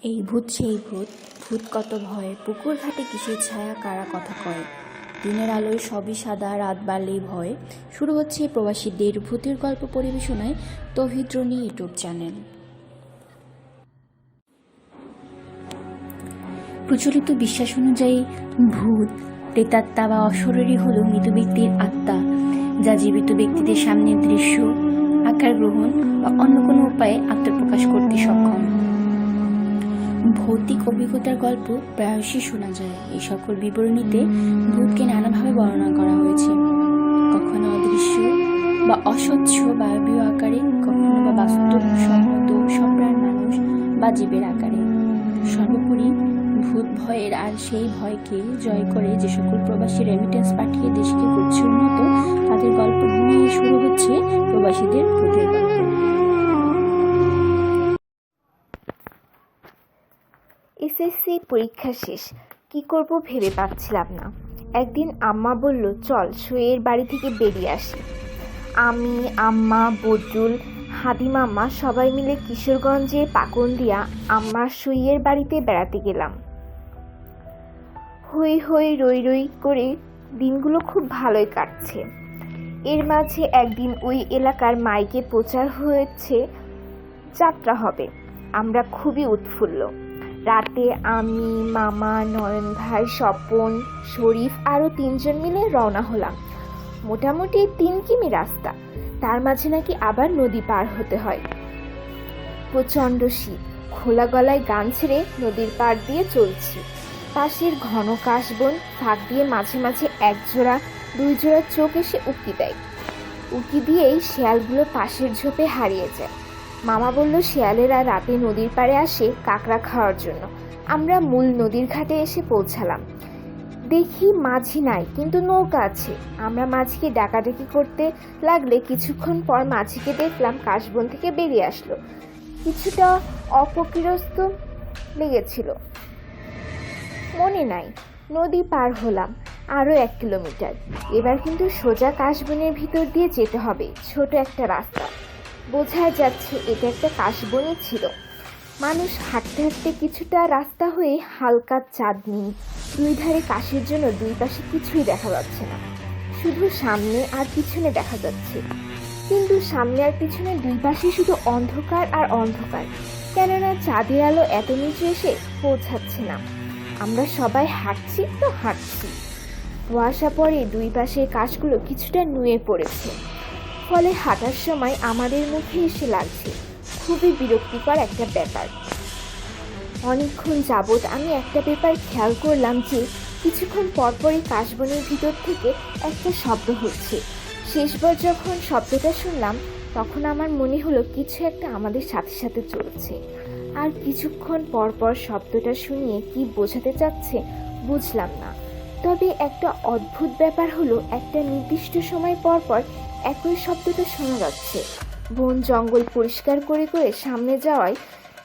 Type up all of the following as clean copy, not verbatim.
এই ভূত সেই ভূত, ভূত কত ভয়, পুকুর ঘাটে কিসের ছায়া, কারা কথা কয়। দিনের আলোয় সবই সাদা, রাত বাড়লেই ভয়। শুরু হচ্ছে প্রবাসীদের ভূতের গল্প পরিবেশনায় তৌহিদ রনি ইউটিউব চ্যানেল। প্রচলিত বিশ্বাস অনুযায়ী ভূত, প্রেতাত্মা বা অশরীরী হল মৃত ব্যক্তির আত্মা, যা জীবিত ব্যক্তিদের সামনের দৃশ্য, আকার গ্রহণ বা অন্য কোনো উপায়ে আত্মপ্রকাশ করতে সক্ষম। ভৌতিক অভিজ্ঞতার গল্প প্রায়শই শোনা যায়। এই সকল বিবরণীতে ভূতকে নানাভাবে বর্ণনা করা হয়েছে, কখনো অদৃশ্য বা অস্বচ্ছ বায়বীয় আকারে, কখনো বা বাস্তবসম্মত সম্প্রাণ মানুষ বা জীবের আকারে। সর্বোপরি ভূত ভয়ের আর সেই ভয়কে জয় করে যে সকল প্রবাসী রেমিটেন্স পাঠিয়ে দেশকে করছে উন্নত, তাদের গল্প নিয়ে শুরু হচ্ছে প্রবাসীদের ভূতের গল্প। এসএসসি পরীক্ষা শেষ, কি করব ভেবে পাচ্ছিলাম না। একদিন আম্মা বলল, চল সইয়ের বাড়ি থেকে বেরিয়ে আসি। আমি, আম্মা, বদরুল, হাদিম আম্মা সবাই মিলে কিশোরগঞ্জের পাকুন্দিয়া আম্মার সইয়ের বাড়িতে বেড়াতে গেলাম। হই হই রই রই করে দিনগুলো খুব ভালোই কাটছে। এর মাঝে একদিন ওই এলাকার মাইকে প্রচার হয়েছে যাত্রা হবে। আমরা খুবই উৎফুল্ল। রাতে আমি, মামা, নয়ন ভাই, স্বপন, শরীফ আরও 3 জন মিলে রওনা হলাম। মোটামুটি 3 কিমি রাস্তা, তার মাঝে নাকি আবার নদী পার হতে হয়। প্রচণ্ড শীত, খোলা গলায় গান ছেড়ে নদীর পাড় দিয়ে চলছি। পাশের ঘন কাশবন ফাঁক দিয়ে মাঝে মাঝে 1 জোড়া 2 জোড়া চোখ এসে উকি দেয়। উকি দিয়েই শেয়ালগুলো পাশের ঝোপে হারিয়ে যায়। মামা বলল, শেয়ালেরা রাতে নদীর পাড়ে আসে কাঁকড়া খাওয়ার জন্য। আমরা মূল নদীর ঘাটে এসে পৌঁছালাম। দেখি মাঝি নাই, কিন্তু নৌকা আছে। আমরা মাঝিকে ডাকাডাকি করতে লাগলে কিছুক্ষণ পর মাঝিকে দেখলাম কাশবন থেকে বেরিয়ে আসলো। কিছুটা অপকৃষ্ট লেগেছিল, মনে নাই। নদী পার হলাম আরও 1 কিলোমিটার। এবার কিন্তু সোজা কাশবনের ভিতর দিয়ে যেতে হবে। ছোট একটা রাস্তা, বোঝাই যাচ্ছে এটা একটা কাশবনই ছিল। মানুষ হাঁটতে হাঁটতে কিছুটা রাস্তা হয়ে হালকা চাঁদনি, 2 ধারে কাশের জন্য 2 পাশে কিছুই দেখা যাচ্ছে না, শুধু সামনে আর পিছনে দেখা যাচ্ছে। কিন্তু সামনে আর পিছনে 2 পাশে শুধু অন্ধকার আর অন্ধকার, কেননা চাঁদের আলো এত নিচে এসে পৌঁছাচ্ছে না। আমরা সবাই হাঁটছি তো হাঁটছি। কুয়াশা পরে 2 পাশের কাশগুলো কিছুটা নুয়ে পড়েছে, ফলে হাঁটার সময় আমাদের মুখে এসে লাগছে। খুবই বিরক্তিকর একটা ব্যাপার। অনেকক্ষণ যাবৎ আমি একটা ব্যাপার খেয়াল করলাম যে কিছুক্ষণ পরপরই কাশবনের ভিতর থেকে একটা শব্দ হচ্ছে। শেষবার যখন শব্দটা শুনলাম, তখন আমার মনে হলো কিছু একটা আমাদের সাথে সাথে চলছে। আর কিছুক্ষণ পরপর শব্দটা শুনিয়ে কি বোঝাতে চাচ্ছে বুঝলাম না। তবে একটা অদ্ভুত ব্যাপার হলো, একটা নির্দিষ্ট সময় পরপর একই শব্দটা শোনা যাচ্ছে। বন জঙ্গল পরিষ্কার করে করে সামনে যাওয়ায়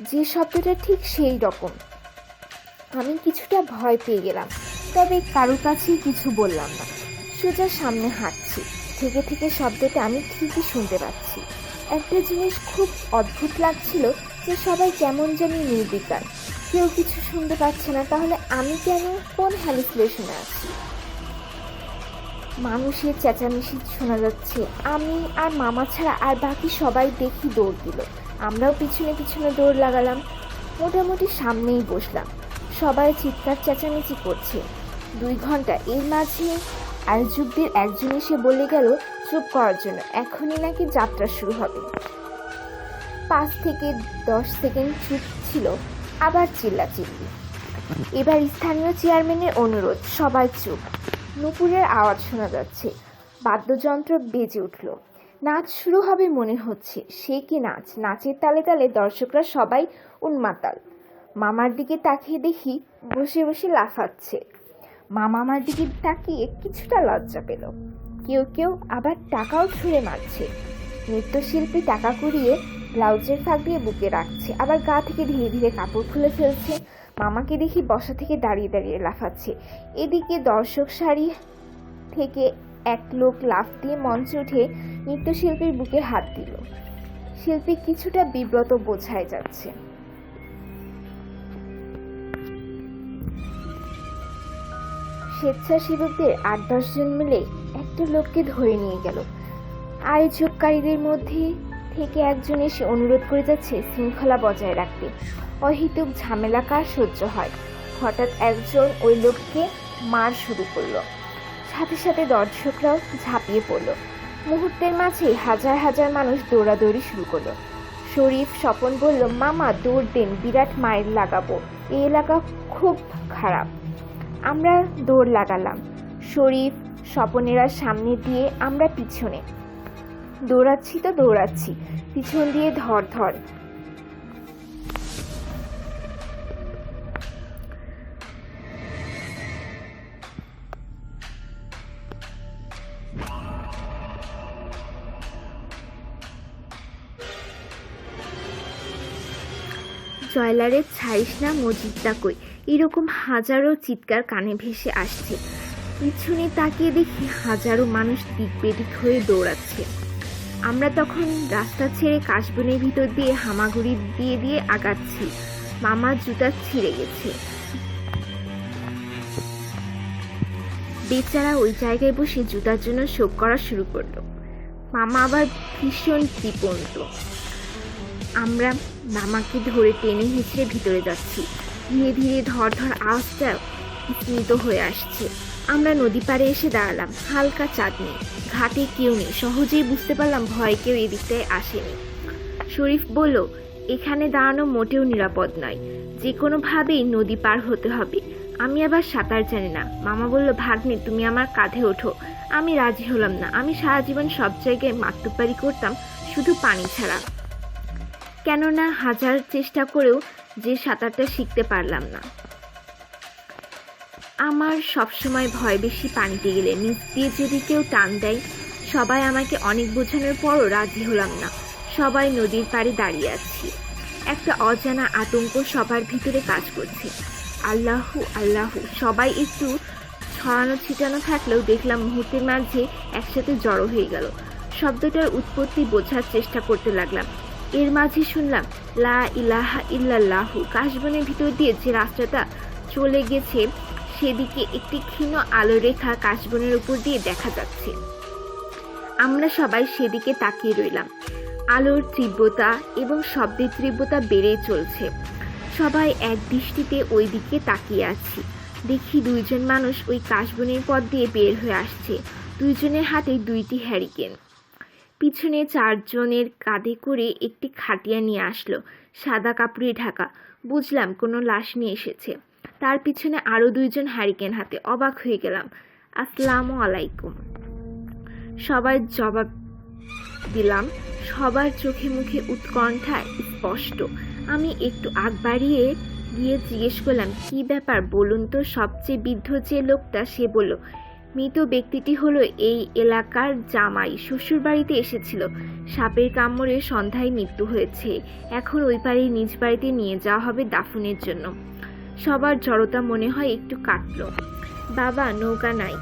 যে শব্দটা ঠিক সেই রকম। আমি কিছুটা ভয় পেয়ে গেলাম, তবে কারো কাছেই কিছু বললাম না। সোজা সামনে হাঁটছি, থেকে থেকে শব্দটা আমি ঠিকই শুনতে পাচ্ছি। একটা জিনিস খুব অদ্ভুত লাগছিল যে সবাই কেমন জানি নির্বিকার, কেউ কিছু শুনতে পাচ্ছে না। তাহলে আমি কেন কোন হ্যালুসিনেশনে আছি? মানুষের চেঁচামেচি শোনা যাচ্ছে। আমি আর মামা ছাড়া আর বাকি সবাই দেখি দৌড় দিল। আমরাও পিছনে পিছনে দৌড় লাগালাম। মোটামুটি সামনেই বসলাম। সবাই চিৎকার চেঁচামেচি করছে। 2 ঘন্টা। এর মাঝে আয়োজকদের একজন এসে বলে গেল চুপ করার জন্য, এখনই নাকি যাত্রা শুরু হবে। 5 থেকে 10 সেকেন্ড চুপ ছিল, আবার চিল্লাচিল্লি। এবার স্থানীয় চেয়ারম্যানের অনুরোধ, সবাই চুপ। নুপুরের আওয়াজ শোনা যাচ্ছে, বাদ্যযন্ত্র বেজে উঠল। নাচ শুরু হবে মনে হচ্ছে। সে কি নাচ! নাচের তালে তালে দর্শকরা সবাই উন্মাতাল। মামার দিকে তাকিয়ে দেখি বসে বসে লাফাচ্ছে। মামা আমার দিকে তাকিয়ে কিছুটা লজ্জা পেল। কেউ কেউ আবার টাকাও ছুঁড়ে মারছে। নৃত্যশিল্পী টাকা কুড়িয়ে ব্লাউজের ফাঁক দিয়ে বুকে রাখছে, আবার গা থেকে ধীরে ধীরে কাপড় খুলে ফেলছে। মামাকে দেখি বসা থেকে দাঁড়িয়ে দাঁড়িয়ে লাফাচ্ছে। এদিকে দর্শক সারি থেকে এক লোক লাফ দিয়ে মঞ্চে উঠে নৃত্যশিল্পীর বুকে হাত দিল। শিল্পী কিছুটা বিব্রত বোঝাই যাচ্ছে। স্বেচ্ছাসেবকদের 8-10 জন মিলে একটা লোককে ধরে নিয়ে গেল। আয়োজককারীদের মধ্যে থেকে একজন এসে অনুরোধ করে যাচ্ছে শৃঙ্খলা বজায় রাখতে, অহেতুক ঝামেলা কার সহ্য হয়। হঠাৎ একজন ওই লোককে মার শুরু করলো, সাথে সাথে দর্শকরাও ঝাঁপিয়ে পড়ল। মুহূর্তের মাঝেই হাজার হাজার মানুষ দৌড়াদৌড়ি শুরু করলো। শরীফ স্বপন বলল, মামা দৌড় দেন, বিরাট মায়ের লাগাবো, এই এলাকা খুব খারাপ। আমরা দৌড় লাগালাম, শরীফ স্বপনেরা সামনে দিয়ে, আমরা পিছনে। দৌড়াচ্ছি পিছন দিয়ে ধর ধর। জয়লারে ছাইস না, মজিদটা কই, এরকম হাজারো চিৎকার কানে ভেসে আসছে। পিছনে তাকিয়ে দেখি হাজারো মানুষ দিক বেদিক হয়ে দৌড়াচ্ছে। আমরা তখন রাস্তা ছেড়ে কাশবনের ভিতর দিয়ে হামাগুড়ি দিয়ে দিয়ে আগাচ্ছি। মামার জুতা ছিঁড়ে গেছে, বেচারা ওই জায়গায় বসে জুতার জন্য শোক করা শুরু করলো। মামা আবার ভীষণ কৃপন্ত। আমরা মামাকে ধরে টেনে হিঁচড়ে ভিতরে যাচ্ছি। ধীরে ধীরে ধর ধর আওয়াজটা স্মিত হয়ে আসছে। আমরা নদী পাড়ে এসে দাঁড়ালাম। হালকা চাঁদনি, ঘাটে কেউ নেই। সহজেই বুঝতে পারলাম ভয় কেউ এদিকটায় আসেনি। শরীফ বলল, এখানে দাঁড়ানো মোটেও নিরাপদ নয়, যে কোনোভাবেই নদী পার হতে হবে। আমি আবার সাঁতার জানি না। মামা বলল, ভাগ্নে তুমি আমার কাঁধে ওঠো। আমি রাজি হলাম না। আমি সারা জীবন সব জায়গায় মাতব্বারি করতাম, শুধু পানি ছাড়া। কেননা হাজার চেষ্টা করেও যে সাঁতারটা শিখতে পারলাম না। আমার সবসময় ভয় বেশি পানিতে গেলে, নিচ দিয়ে যদি কেউ টান দেয়। সবাই আমাকে অনেক বোঝানোর পরও রাজি হলাম না। সবাই নদীর পাড়ে দাঁড়িয়ে আছি। একটা অজানা আতঙ্ক সবার ভিতরে কাজ করছে। আল্লাহু আল্লাহু, সবাই একটু ছড়ানো ছিটানো থাকলেও দেখলাম মুহূর্তের মাঝে একসাথে জড়ো হয়ে গেল। শব্দটার উৎপত্তি বোঝার চেষ্টা করতে লাগলাম। এর মাঝে শুনলাম লা ইলাহা ইল্লাল্লাহু। কাশবনের ভিতর দিয়ে যে রাস্তাটা চলে গেছে সেদিকে একটি ক্ষীণ আলো রেখা কাশবনের উপর দিয়ে দেখা যাচ্ছে। আমরা সবাই সেদিকে তাকিয়ে রইলাম। আলোর তীব্রতা এবং শব্দের তীব্রতা বেড়ে চলছে। সবাই এক দৃষ্টিতে ওই দিকে তাকিয়ে আছি। দেখি দুইজন মানুষ ওই কাশবনের পথ দিয়ে বের হয়ে আসছে। দুইজনের হাতে দুইটি হ্যারিকেন। পিছনে 4 জনের কাঁধে করে একটি খাটিয়া নিয়ে আসলো, সাদা কাপড়ে ঢাকা। বুঝলাম কোনো লাশ নিয়ে এসেছে। তার পিছনে আরো 2 জন হ্যারিকেন হাতে। অবাক হয়ে গেলাম। আসসালামু আলাইকুম সবাই জবাব দিলাম। সবার চোখে মুখে উৎকণ্ঠা স্পষ্ট। আমি একটু আগ বাড়িয়ে গিয়ে জিজ্ঞেস করলাম, কি ব্যাপার বলুন তো? সবচেয়ে বৃদ্ধ যে লোকটা সে বলল, মৃত ব্যক্তিটি হলো এই এলাকার জামাই, শ্বশুর বাড়িতে এসেছিল। সাপের কামড়ে সন্ধ্যায় মৃত্যু হয়েছে। এখন ওই পাড়ে নিজ বাড়িতে নিয়ে যাওয়া হবে দাফনের জন্য। সবার জড়তা মনে হয় একটু কাটল। বাবা, নৌকা নাই?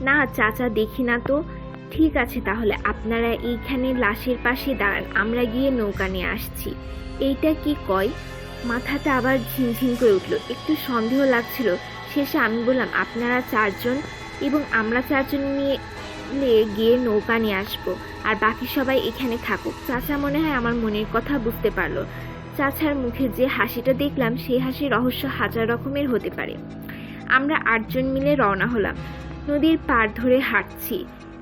না চাচা, দেখি না তো। ঠিক আছে, তাহলে আপনারা এইখানে লাশের পাশে দাঁড়ান, আমরা গিয়ে নৌকা নিয়ে আসছি। এইটা কি কয়? মাথাটা আবার ঝিনঝিন করে উঠল। একটু সন্দেহ লাগছিল। শেষে আমি বললাম, আপনারা 4 জন এবং আমরা 4 জন নিয়ে গিয়ে নৌকা নিয়ে আসবো, আর বাকি সবাই এখানে থাকুক। চাচা মনে হয় আমার মনের কথা বুঝতে পারলো। চাচার মুখে যে হাসিটা দেখলাম, সেই হাসির রহস্য হাজার রকমের হতে পারে। আমরা 8 জন মিলে রওনা হলাম। নদীর পাড় ধরে হাঁটছি,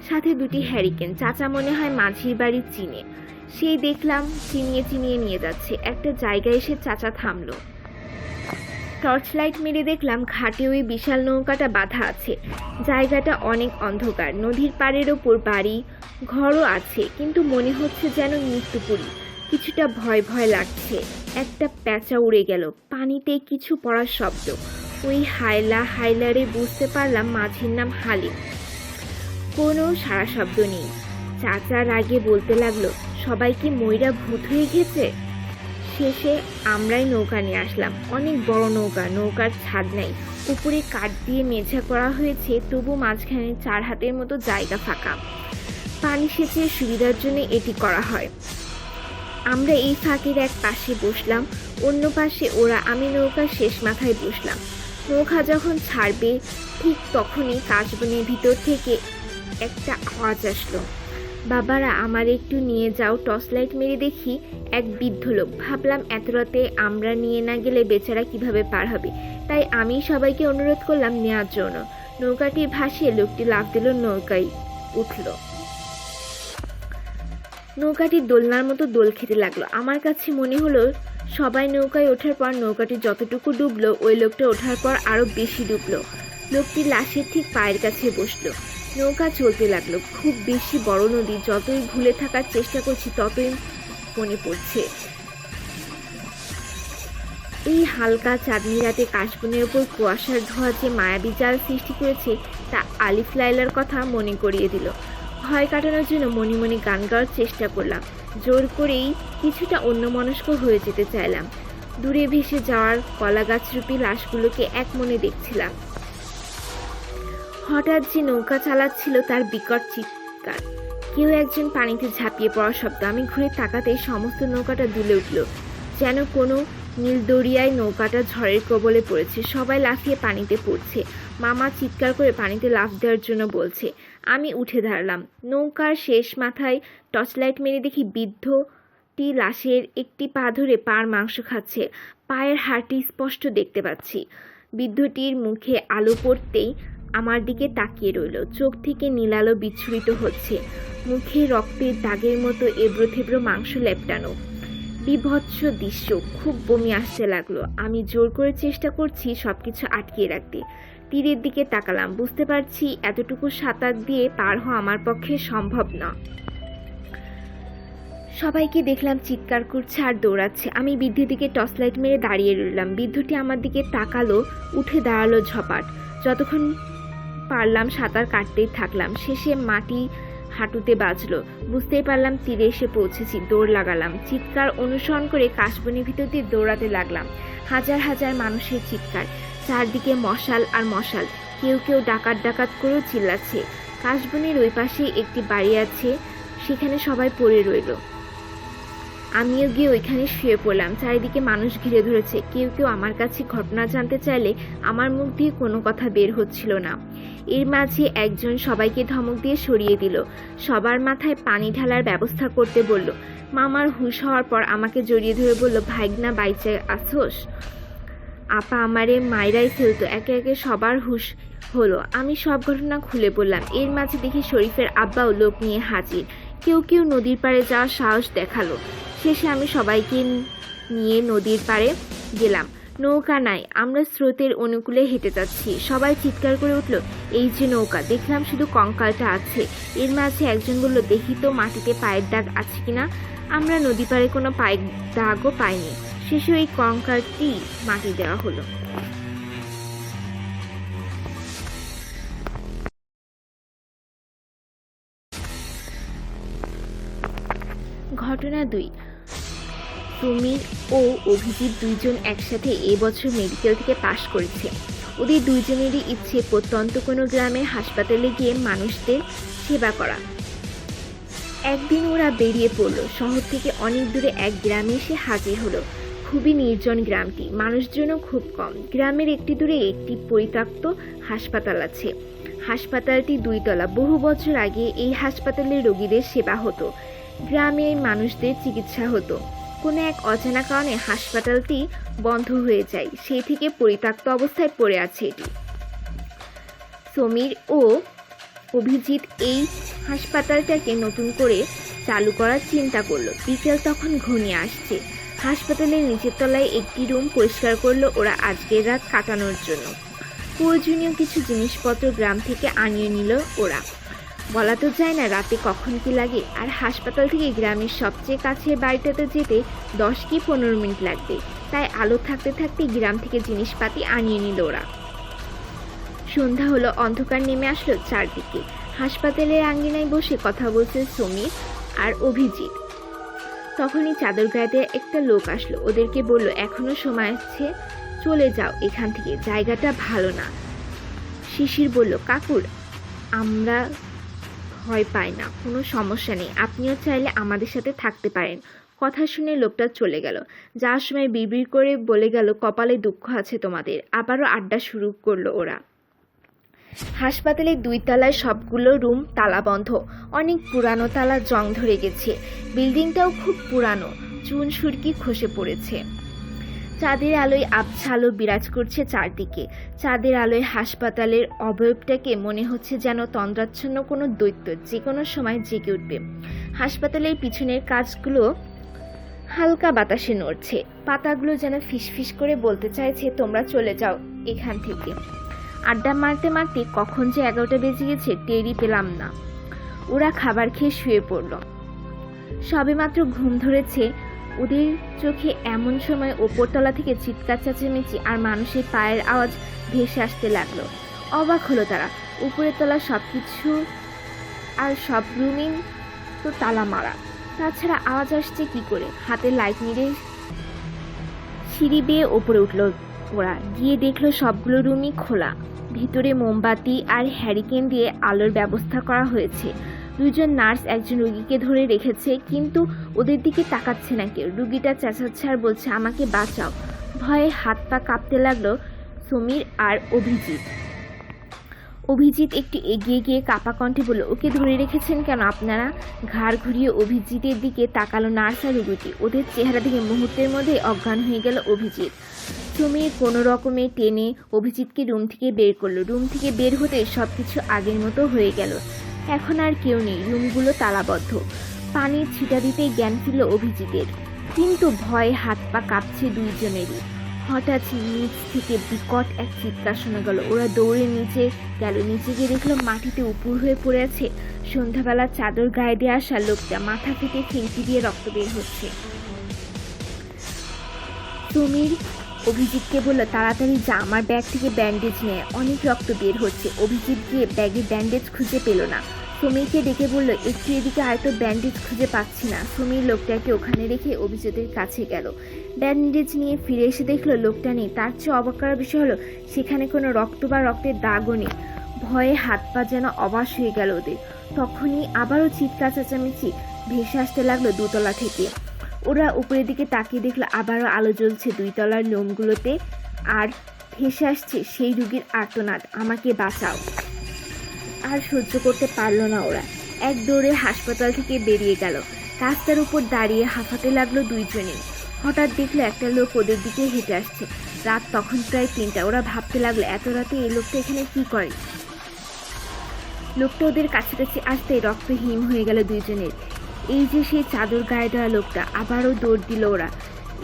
সাথে 2টি হ্যারিকেন। চাচা মনে হয় মাঝির বাড়ি চিনে। সেই দেখলাম চিনিয়ে চিনিয়ে নিয়ে যাচ্ছে। একটা জায়গায় এসে চাচা থামলো। টর্চ লাইট মেরে দেখলাম ঘাটে ওই বিশাল নৌকাটা বাঁধা আছে। জায়গাটা অনেক অন্ধকার। নদীর পাড়ের ওপর বাড়ি ঘরও আছে, কিন্তু মনে হচ্ছে যেন মৃত্যুপুরী। কিছুটা ভয় ভয় লাগছে। একটা প্যাঁচা উড়ে গেল। পানিতে কিছু পড়ার শব্দ। ওই হাইলারে বুঝতে পারলাম মাঝির নাম হালিম। কোনো সারা শব্দ নেই। চাচা রাগে বলতে লাগলো, সবাইকে ময়রা ভূত হয়ে গেছে। শেষে আমরাই নৌকা নিয়ে আসলাম। অনেক বড় নৌকা, নৌকার ছাদ নাই। উপরে কাঠ দিয়ে মেঝা করা হয়েছে, তবু মাঝখানে 4 হাতের মতো জায়গা ফাঁকা। পানি সেচের সুবিধার জন্য এটি করা হয়। আমরা এই ফাঁকের এক পাশে বসলাম, অন্য পাশে ওরা। আমি নৌকার শেষ মাথায় বসলাম। নৌকা যখন ছাড়বে ঠিক তখনই কাশবনের ভিতর থেকে একটা আওয়াজ আসলো, বাবারা আমার একটু নিয়ে যাও। টর্চ লাইট মেরে দেখি এক বৃদ্ধ লোক। ভাবলাম এত রাতে আমরা নিয়ে না গেলে বেচারা কিভাবে পার হবে, তাই আমি সবাইকে অনুরোধ করলাম নেওয়ার জন্য। নৌকাটি ভাসিয়ে লোকটি লাফ দিল, নৌকায় উঠল। নৌকাটি দোলনার মতো দোল খেতে লাগলো। আমার কাছে মনে হলো সবাই নৌকায় ওঠার পর নৌকাটি যতটুকু ডুবলো ওই লোকটা ওঠার পর আরো বেশি ডুবলো। লোকটি লাশের ঠিক পায়ের কাছে বসলো। নৌকা চলতে লাগলো। খুব বেশি বড় নদী, যতই ভুলে থাকার চেষ্টা করছি ততই মনে পড়ছে। এই হালকা চাঁদনি রাতে কাশবনের ওপর কুয়াশার ধোঁয়া যে মায়াবী জাল সৃষ্টি করেছে তা আলিফ লায়লার কথা মনে করিয়ে দিল। ভয় কাটানোর জন্য মনে মনে গান গাওয়ার চেষ্টা করলাম। জোর করেই কিছুটা অন্যমনস্ক হয়ে যেতে চাইলাম। দূরে ভেসে যাওয়ার কলা গাছরূপী লাশগুলোকে এক মনে দেখছিলাম। হঠাৎ যে নৌকা চালাচ্ছিল তার বিকট চিৎকার, কেউ একজন পানিতে ঝাঁপিয়ে পড়ার শব্দ। আমি ঘুরে তাকাতে সমস্ত নৌকাটা দুলে উঠল, যেন কোনো নীল দরিয়ায় নৌকাটা ঝড়ের কবলে পড়েছে। সবাই লাফিয়ে পানিতে পড়ছে। মামা চিৎকার করে পানিতে লাফ দেওয়ার জন্য বলছে। আমি উঠে দাঁড়ালাম। নৌকার শেষ মাথায় টর্চ লাইট মেরে দেখি বৃদ্ধটি লাশের একটি পা ধরে পার মাংস খাচ্ছে। পায়ের হাড়টি স্পষ্ট দেখতে পাচ্ছি। বৃদ্ধটির মুখে আলো পড়তেই আমার দিকে তাকিয়ে রইল। চোখ থেকে নীলালো বিচ্ছুরিত হচ্ছে। মুখে রক্তের দাগের মতো এবড়ো থেবড়ো মাংস লেপটানো। বিভৎস দৃশ্য। খুব বমি আসতে লাগলো। আমি জোর করে চেষ্টা করছি সবকিছু আটকিয়ে রাখতে। তীরের দিকে তাকালাম। বুঝতে পারছি এতটুকু সাঁতার দিয়ে পার হওয়া আমার পক্ষে সম্ভব না। সবাইকে দেখলাম চিৎকার করছে আর দৌড়াচ্ছে। আমি বৃদ্ধের দিকে টর্চ লাইট মেরে দাঁড়িয়ে রইলাম। বৃদ্ধটি আমার দিকে তাকালো, উঠে দাঁড়ালো ঝপাট। যতক্ষণ পারলাম সাঁতার কাটতেই থাকলাম। শেষে মাটি হাঁটুতে বাজলো। বুঝতেই পারলাম তীরে এসে পৌঁছেছি। দৌড় লাগালাম। চিৎকার অনুসরণ করে কাশবনের ভিতর দিয়ে দৌড়াতে লাগলাম। হাজার হাজার মানুষের চিৎকার, চারদিকে মশাল আর মশাল। কেউ কেউ ডাকাত ডাকাত করেও চিল্লাচ্ছে। কাশবনের ওই পাশে একটি বাড়ি আছে, সেখানে সবাই পড়ে রইল। আমিও গিয়ে ওইখানে শুয়ে পড়লাম। চারিদিকে মানুষ ঘিরে ধরেছে। কেউ কেউ আমার কাছে ঘটনা জানতে চাইলে আমার মুখ দিয়ে কোনো কথা বের হচ্ছিল না। এর মাঝে একজন সবাইকে ধমক দিয়ে সরিয়ে দিল। সবার মাথায় পানি ঢালার ব্যবস্থা করতে বলল। মামার হুঁশ হওয়ার পর আমাকে জড়িয়ে ধরে বলল, ভাইগনা বাইচে আসোস? আপা আমারে মাইরাই ফেলতো। একে একে সবার হুঁশ হলো। আমি সব ঘটনা খুলে বললাম। এর মাঝে দেখি শরীফের আব্বাও লোক নিয়ে হাজির। কেউ কেউ নদীর পাড়ে যাওয়ার সাহস দেখালো। শেষে আমি সবাইকে নিয়ে নদীর পাড়ে গেলাম। নৌকা নাই, আমরা স্রোতের অনুকূলে হেঁটে যাচ্ছি। সবাই চিৎকার করে উঠল, এই যে নৌকা। দেখলাম শুধু কঙ্কালটা আছে। এর মাঝে একজন বলল, দেখি তো মাটিতে পায়ের দাগ আছে কিনা। আমরা নদী পাড়ে কোনো পায়ের দাগও পাইনি। শেষে ওই কঙ্কালটি মাটি দেওয়া হলো। ঘটনা 2। সমীর ও অভিজিৎ দুইজন একসাথে এবছর মেডিকেল থেকে পাশ করেছে। ওদের দুইজনেরই ইচ্ছে প্রত্যন্ত কোনো গ্রামের হাসপাতালে গিয়ে মানুষদের সেবা করা। একদিন ওরা বেরিয়ে পড়ল। শহর থেকে অনেক দূরে এক গ্রামে এসে হাজির হলো। খুবই নির্জন গ্রামটি, মানুষজনও খুব কম। গ্রামের একটি দূরে একটি পরিত্যক্ত হাসপাতাল আছে। হাসপাতালটি 2 তলা। বহু বছর আগে এই হাসপাতালে রোগীদের সেবা হতো, গ্রামের মানুষদের চিকিৎসা হতো। কোনো এক অজানা কারণে হাসপাতালটি বন্ধ হয়ে যায়। সেই থেকে পরিত্যক্ত অবস্থায় পড়ে আছে এটি। সমীর ও অভিজিৎ এই হাসপাতালটাকে নতুন করে চালু করার চিন্তা করলো। বিকেল তখন ঘনিয়ে আসছে। হাসপাতালের নিচের তলায় একটি রুম পরিষ্কার করলো ওরা আজকের রাত কাটানোর জন্য। প্রয়োজনীয় কিছু জিনিসপত্র গ্রাম থেকে আনিয়ে নিল ওরা। বলা তো যায় না রাতে কখন কি লাগে। আর হাসপাতাল থেকে গ্রামের সবচেয়ে কাছের বাড়িটাতে যেতে 10 কি 15 মিনিট লাগবে। তাই আলো থাকতে থাকতে গ্রাম থেকে জিনিসপাতি আনিয়ে নিল ওরা। সন্ধ্যা হলো, অন্ধকার নেমে আসলো চারদিকে। হাসপাতালের আঙ্গিনায় বসে কথা বলছে সমীর আর অভিজিৎ। তখনই চাদর গায়ে একটা লোক আসলো। ওদেরকে বলল, এখনো সময় আছে, চলে যাও এখান থেকে, জায়গাটা ভালো না। শিশির বলল, কাকুর আমরা ভয় পায় না, কোনো সমস্যা নেই, আপনিও চাইলে আমাদের সাথে থাকতে পারেন। কথা শুনে লোকটা চলে গেল। যাওয়ার সময় বিড়বিড় করে বলে গেল, কপালে দুঃখ আছে তোমাদের। আবারও আড্ডা শুরু করলো ওরা। হাসপাতালের 2 তলায় সবগুলো রুম তালা বন্ধ। অনেক পুরানো তালা জং ধরে গেছে। বিল্ডিংটাও খুব পুরানো, চুন সুরকি খসে পড়েছে। চাঁদের আলোয় আবছা আলো বিরাজ করছে চারদিকে। চাঁদের আলোয় হাসপাতালের অবয়বটাকে মনে হচ্ছে যেন তন্দ্রাচ্ছন্ন কোনো দৈত্য যে কোনো সময় জেগে উঠবে। হাসপাতালের পিছনের কাজগুলো হালকা বাতাসে নড়ছে। পাতাগুলো যেন ফিসফিস করে বলতে চাইছে, তোমরা চলে যাও এখান থেকে। আড্ডা মারতে মারতে কখন যে 11টা বেজে গেছে টেরই পেলাম না। ওরা খাবার খেয়ে শুয়ে পড়ল। সবেমাত্র ঘুম ধরেছে ওদের চোখে। এমন সময় ওপরতলা থেকে চিৎকার চেঁচামেচি আর মানুষের পায়ের আওয়াজ ভেসে আসতে লাগলো। অবাক হলো তারা। উপরের তলা সবকিছু আর সব রুমই তো তালা মারা, তাছাড়া আওয়াজ আসছে কি করে? হাতে লাইট নিয়ে সিঁড়ি বেয়ে ওপরে উঠলো ওরা। গিয়ে দেখলো সবগুলো রুমই খোলা। ভিতরে মোমবাতি আর হ্যারিকেন দিয়ে আলোর ব্যবস্থা করা হয়েছে। 2জন নার্স একজন রুগীকে ধরে রেখেছে, কিন্তু ওদের দিকে তাকাচ্ছে না কেউ। রুগীটা চেঁচাচ্ছে আর বলছে, আমাকে বাঁচাও। ভয়ে হাত পা কাঁপতে লাগলো সমীর আর অভিজিৎ। অভিজিৎ একটু এগিয়ে গিয়ে কাপা কণ্ঠে বলল, ওকে ধরে রেখেছেন কেন আপনারা? ঘাড় ঘুরিয়ে অভিজিতের দিকে তাকালো নার্স আর রুগীটি। ওদের চেহারা দেখে মুহূর্তের মধ্যে অজ্ঞান হয়ে গেল অভিজিৎ। সমীর কোনো রকমে টেনে অভিজিৎকে রুম থেকে বের করলো। রুম থেকে বের হতে সবকিছু আগের মতো হয়ে গেল। এখন আর কেউ নেই, রুমগুলো তালাবদ্ধ। পানির ছিটা দিতেই জ্ঞান ফিরল অভিজিতের, কিন্তু ভয়ে হাত পা কাঁপছে 2জনেরই। হঠাৎ নিচ থেকে বিকট এক চিৎকার শোনা গেল। ওরা দৌড়ে নিচে গেল। নিচে গিয়ে দেখলো মাটিতে উপুর হয়ে পড়ে আছে সন্ধ্যাবেলা চাদর গায়ে দিয়ে আসা লোকটা। মাথা থেকে ফিনকি দিয়ে রক্ত বের হচ্ছে। সমীর অভিজিৎকে বলল, তাড়াতাড়ি যা, আমার ব্যাগ থেকে ব্যান্ডেজ নেয়, অনেক রক্ত বের হচ্ছে। অভিজিৎ গিয়ে ব্যাগে ব্যান্ডেজ খুঁজে পেল না। সমীরকে ডেকে বলল, একটু এদিকে হয়তো ব্যান্ডেজ খুঁজে পাচ্ছি না। সমীর লোকটাকে ওখানে রেখে অভিজিতের কাছে গেল। ব্যান্ডেজ নিয়ে ফিরে এসে দেখলো লোকটা নেই। তার চেয়ে অবাক করার বিষয় হলো সেখানে কোনো রক্ত বা রক্তের দাগও নেই। ভয়ে হাত পা যেন অবাস হয়ে গেল ওদের। তখনই আবারও চিৎকার চেঁচামেচি ভেসে আসতে লাগলো 2 তলা থেকে। ওরা উপরের দিকে তাকিয়ে দেখলো আবারও আলো জ্বলছে 2 তলার রুমগুলোতে, আর ভেসে আসছে সেই রুগীর আর্তনাদ, আমাকে বাঁচাও। আর সহ্য করতে পারলো না ওরা। এক দৌড়ে হাসপাতাল থেকে বেরিয়ে গেল। রাস্তার উপর দাঁড়িয়ে হাঁপাতে লাগলো 2জনেই। হঠাৎ দেখলো একটা লোক ওদের দিকে হেঁটে আসছে। রাত তখন প্রায় 3টা। ওরা ভাবতে লাগলো এত রাতে এই লোকটা এখানে কি করে। লোকটা ওদের কাছাকাছি আসতেই রক্ত হিম হয়ে গেল 2জনের। এই যে সেই চাদর গায়ে দেওয়া লোকটা। আবারও দৌড় দিল ওরা।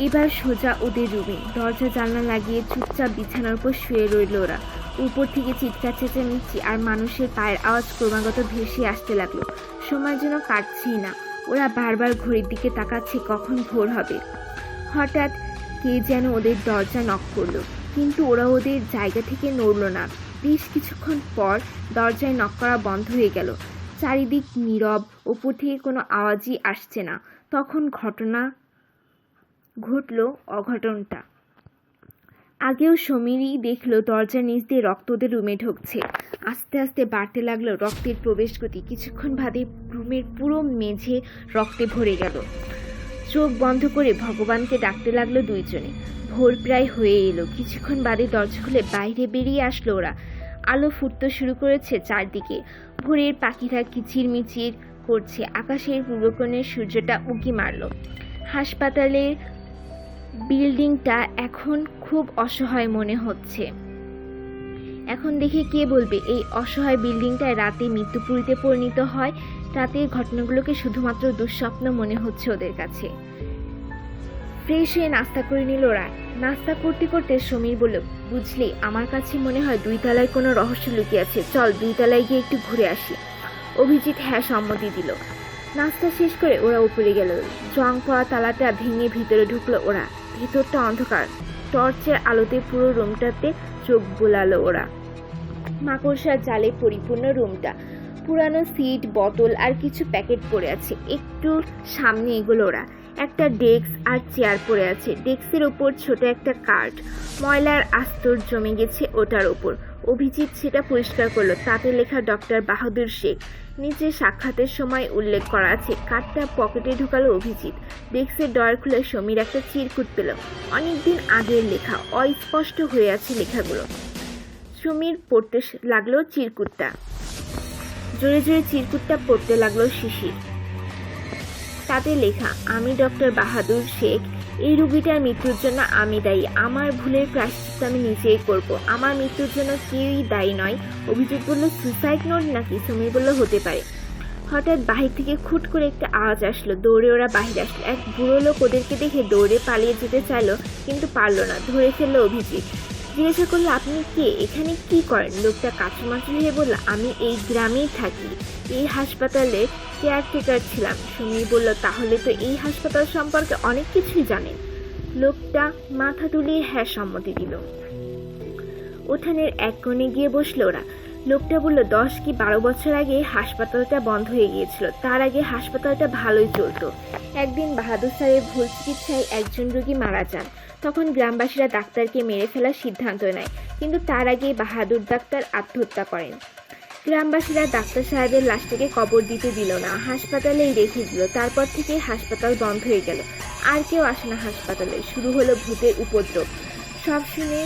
এবার সোজা ওদের রুমে। দরজা জানলা লাগিয়ে চুপচাপ বিছানার উপর শুয়ে রইল ওরা। উপর থেকে চিৎকার চেঁচামেচি আর মানুষের পায়ের আওয়াজ ক্রমাগত ভেসে আসতে লাগলো। সময় যেন কাটছেই না। ওরা বারবার ঘড়ির দিকে তাকাচ্ছে কখন ভোর হবে। হঠাৎ কে যেন ওদের দরজা নক করলো, কিন্তু ওরা ওদের জায়গা থেকে নড়ল না। বেশ কিছুক্ষণ পর দরজায় নক করা বন্ধ হয়ে গেল। চারিদিক নীরব, ওপর থেকে কোনো আওয়াজই আসছে না। তখন ঘটলো অঘটনটা। আগেও সমীরই দেখলো দরজার নিচ দিয়ে রক্ত ওদের রুমে ঢুকছে। আস্তে আস্তে বাড়তে লাগলো রক্তের প্রবেশ গতি। কিছুক্ষণ বাদে রুমের পুরো মেঝে রক্তে ভরে গেল। চোখ বন্ধ করে ভগবানকে ডাকতে লাগলো 2জনে। ভোর প্রায় হয়ে এলো। কিছুক্ষণ বাদে দরজা খুলে বাইরে বেরিয়ে আসলো ওরা। আলো ফুটতে শুরু করেছে চারদিকে। ভোরের পাখিরা কিচিরমিচির করছে। আকাশের পূর্বকোণে সূর্যটা উঁকি মারল। হাসপাতালের বিল্ডিংটা এখন খুব অসহায় মনে হচ্ছে। এখন দেখে কে বলবে এই অসহায় বিল্ডিংটায় রাতে মৃত্যুপুরীতে পরিণত হয়। রাতের ঘটনাগুলোকে শুধুমাত্র দুঃস্বপ্ন মনে হচ্ছে ওদের কাছে। ফ্রেশ হয়ে নাস্তা করে নিল ওরা। নাস্তা করতে করতে সমীর বলল, বুঝলি, আমার কাছে মনে হয় 2 তলায় কোনো রহস্য লুকিয়ে আছে, চল 2 তলায় গিয়ে একটু ঘুরে আসি। অভিজিৎ হ্যাঁ সম্মতি দিল। নাস্তা শেষ করে ওরা উপরে গেল। জং পড়া তালাটা ভেঙে ভিতরে ঢুকলো ওরা। ভিতরটা অন্ধকার। টর্চের আলোতে পুরো রুমটাতে চোখ বোলালো ওরা। মাকড়সার জালে পরিপূর্ণ রুমটা। পুরানো সিট, বোতল আর কিছু প্যাকেট পড়ে আছে। একটু সামনে এগোলো ওরা। একটা ডেস্ক আর চেয়ার পড়ে আছে। ডেস্কের ওপর ছোট একটা কার্ড। ময়লার আস্তর জমে গেছে ওটার ওপর। অভিজিৎ সেটা পরিষ্কার করলো। তাতে লেখা ডক্টর বাহাদুর শেখ। নিচে সাক্ষাতের সময় উল্লেখ করা আছে। কার্ডটা পকেটে ঢুকালো অভিজিৎ। ডেস্কের ড্রয়ার খুলে সমীর একটা চিরকুট পেল। অনেকদিন আগের লেখা, অস্পষ্ট হয়ে আছে লেখাগুলো। সমীর পড়তে লাগলো চিরকুটটা। জোরে জোরে চিরকুটটা পড়তে লাগলো শিশির। তাতে লেখা, আমি ডক্টর বাহাদুর শেখ। এই রোগীটার মৃত্যুর জন্য আমি দায়ী। আমার ভুলের প্রায়শ্চিত্ত আমি নিজেই করব। আমার মৃত্যুর জন্য কেউই দায়ী নয়। অভিজিৎ বলল, সুসাইড নোট নাকি? সমীর বলল, হতে পারে। হঠাৎ বাহির থেকে খুট করে একটা আওয়াজ আসলো। দৌড়ে ওরা বাহির আসলো। এক বুড়ো লোক ওদেরকে দেখে দৌড়ে পালিয়ে যেতে চাইলো, কিন্তু পারলো না। ধরে ফেললো অভিজিৎ। জিজ্ঞাসা করলো, আপনি কে? এখানে কি করেন? লোকটা কাঁচুমাচু হয়ে বলল, আমি এই গ্রামেই থাকি। এই হাসপাতালে কেয়ারটেকার ছিলাম। সমীর বলল, তাহলে তো এই হাসপাতাল সম্পর্কে অনেক কিছুই জানেন। লোকটা মাথা তুলিয়ে হ্যাঁ সম্মতি দিল। উঠানের এক কোণে গিয়ে বসলো ওরা। লোকটা বলল, 10 কি 12 বছর আগে হাসপাতালটা বন্ধ হয়ে গিয়েছিল। তার আগে হাসপাতালটা ভালোই চলতো। একদিন বাহাদুর স্যারের ভুল চিকিৎসায় একজন রোগী মারা যান। তখন গ্রামবাসীরা ডাক্তারকে মেরে ফেলার সিদ্ধান্ত নেয়, কিন্তু তার আগে বাহাদুর ডাক্তার আত্মহত্যা করেন। গ্রামবাসীরা ডাক্তার সাহেবের লাশটাকে কবর দিতে দিল না, হাসপাতালেই রেখে দিল। তারপর থেকে হাসপাতাল বন্ধ হয়ে গেল। আর কেউ আসে না হাসপাতালে। শুরু হলো ভূতের উপদ্রব। সব শুনে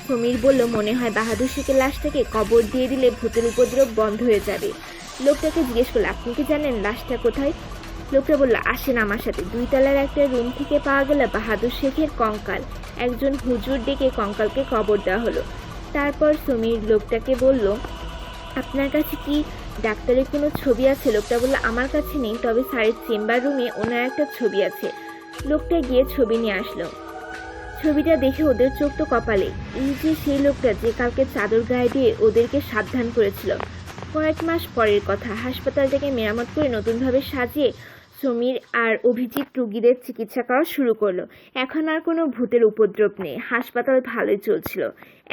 সমীর বলল, মনে হয় বাহাদুর শেখের লাশটাকে কবর দিয়ে দিলে ভূতের উপদ্রব বন্ধ হয়ে যাবে। লোকটাকে জিজ্ঞেস করলো, আপনি কি জানেন লাশটা কোথায়? লোকটা বলল, আসেন আমার সাথে। 2 তলার একটা রুম থেকে পাওয়া গেল বাহাদুর শেখের কঙ্কাল। একজন হুজুর ডেকে কঙ্কালকে কবর দেওয়া হলো। তারপর সমীর লোকটাকে বলল, আপনার কাছে কি ডাক্তারের কোনো ছবি আছে? লোকটা বলল, আমার কাছে নেই, তবে স্যারের চেম্বার রুমে ওনার একটা ছবি আছে। লোকটা গিয়ে ছবি নিয়ে আসলো। ছবিটা দেখে ওদের চোখ তো কপালে। এই যে সেই লোকটা যে কালকে চাদর গায়ে দিয়ে ওদেরকে সাবধান করেছিল। কয়েক মাস পরের কথা। হাসপাতালটাকে মেরামত করে নতুনভাবে সাজিয়ে সমীর আর অভিজিৎ রুগীদের চিকিৎসা করা শুরু করলো। এখন আর কোনো ভূতের উপদ্রব নেই। হাসপাতাল ভালোই চলছিল।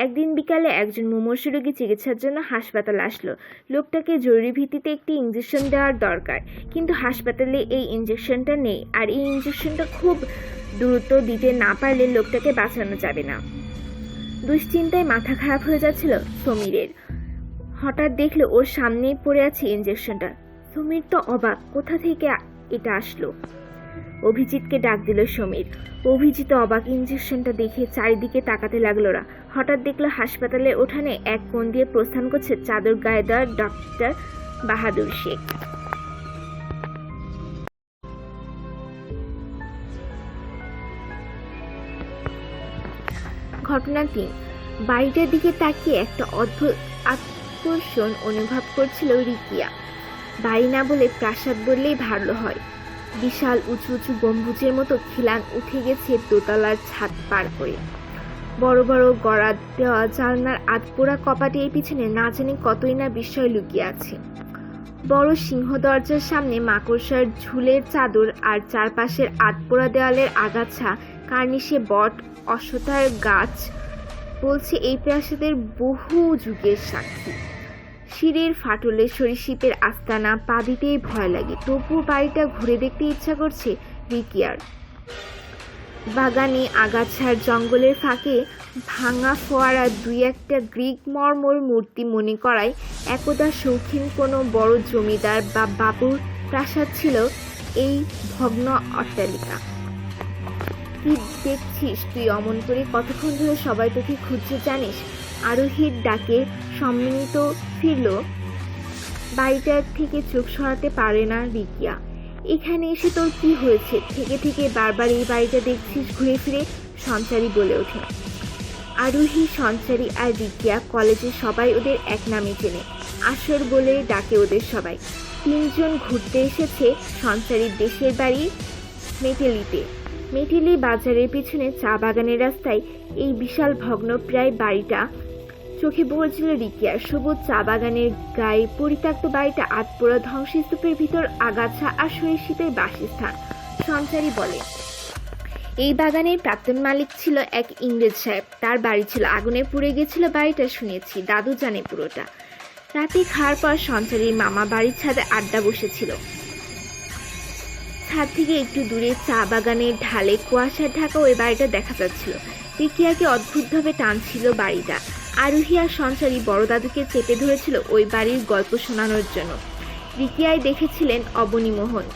একদিন বিকালে একজন মুমূর্ষু রোগী চিকিৎসার জন্য হাসপাতাল আসলো। লোকটাকে জরুরি ভিত্তিতে একটি ইঞ্জেকশন দেওয়ার দরকার, কিন্তু হাসপাতালে এই ইঞ্জেকশনটা নেই। আর এই ইঞ্জেকশনটা খুব দ্রুত দিতে না পারলে লোকটাকে বাঁচানো যাবে না। দুশ্চিন্তায় মাথা খারাপ হয়ে যাচ্ছিল সমীরের। হঠাৎ দেখলো ওর সামনেই পড়ে আছে ইঞ্জেকশনটা। সমীর তো অবাক, কোথা থেকে এটা আসলো। অভিজিৎকে ডাক দিল সমীর। অভিজিৎ অবাক। ইঞ্জেকশনটা দেখে চারিদিকে তাকাতে লাগলো ওরা। হঠাৎ দেখলো হাসপাতালের উঠানে এক কোণ দিয়ে প্রস্থান করছে চাদর গায়ে দেওয়া ডক্টর বাহাদুর শেখ। ঘটনা 3। বাড়িটার দিকে তাকিয়ে একটা অদ্ভুত আকর্ষণ অনুভব করছিল রিকিয়া। বাড়ি না বলে প্রাসাদ বললেই ভালো হয়। বিশাল উঁচু উঁচু গম্বুজের মতো খিলান উঠে গেছে দোতলার ছাদ পার করে। বড় বড় গড়া দেওয়া জানলার আধপোড়া কপাটের পিছনে না জানি কতই না বিস্ময় লুকিয়ে আছে। বড় সিংহ দরজার সামনে মাকড়সার ঝুলের চাদর, আর চারপাশের আধপোড়া দেওয়ালের আগাছা কার্নিশে বট অশ্বতার গাছ বলছে এই প্রাসাদের বহু যুগের সাক্ষী। সিঁড়ির ফাটলে সরীসৃপের আস্তানা, পা দিতেই ভয় লাগে। তবুও বাড়িটা ঘুরে দেখতে ইচ্ছা করছে রিকিয়ার। বাগানে আগাছার জঙ্গলের ফাঁকে ভাঙা ফোয়ারা, 2-1টা গ্রিক মর্মর মূর্তি মনে করায় একদা শৌখিন কোনো বড় জমিদার বা বাবুর প্রাসাদ ছিল এই ভগ্ন অট্টালিকা। কি দেখছিস তুই অমন করে? কতক্ষণ ধরে সবাই তোকে খুঁজছে জানিস? আরোহীর ডাকে সম্মিলিত ফিরল। বাড়িটার থেকে চোখ সরাতে পারে না রিকিয়া। এখানে এসে তোর কি হয়েছে? থেকে থেকে বারবার এই বাড়িটা দেখছিস ঘুরে ফিরে? সঞ্চারী বলে ওঠে। আরোহী, সঞ্চারী আর রিকিয়া কলেজে সবাই ওদের এক নামে চেনে। আসর বলে ডাকে ওদের সবাই। 3 জন ঘুরতে এসেছে সঞ্চারীর দেশের বাড়ি মেটেলিতে। মেটেলি বাজারের পিছনে চা বাগানের রাস্তায় এই বিশাল ভগ্নপ্রায় বাড়িটা চোখে পড়েছিল রিকিয়ার। সবুজ চা বাগানের গায়ে পরিত্যক্ত বাড়িটা আধপোড়া ধ্বংসস্তূপের ভিতর আগাছা আর সরীসৃপের বাসস্থান। সঞ্চারী বলে, এই বাগানের প্রাক্তন মালিক ছিল এক ইংরেজ সাহেব। তার বাড়ি ছিল আগুনে পুড়ে গেছিল বাড়িটা, শুনেছি। দাদু জানে পুরোটা। রাতে খাওয়ার পর সঞ্চারীর মামা বাড়ির ছাদে আড্ডা বসেছিল। ছাদ থেকে একটু দূরে চা বাগানের ঢালে কুয়াশার ঢাকা ওই বাড়িটা দেখা যাচ্ছিল। রিকিয়াকে অদ্ভুতভাবে টানছিল বাড়িটা। আরোহী আর সঞ্চারী বড় দাদুকে চেপে ধরেছিল ওই বাড়ির গল্প শোনানোর জন্য। রিকিয়ায় দেখেছিলেন অবনীমোহন।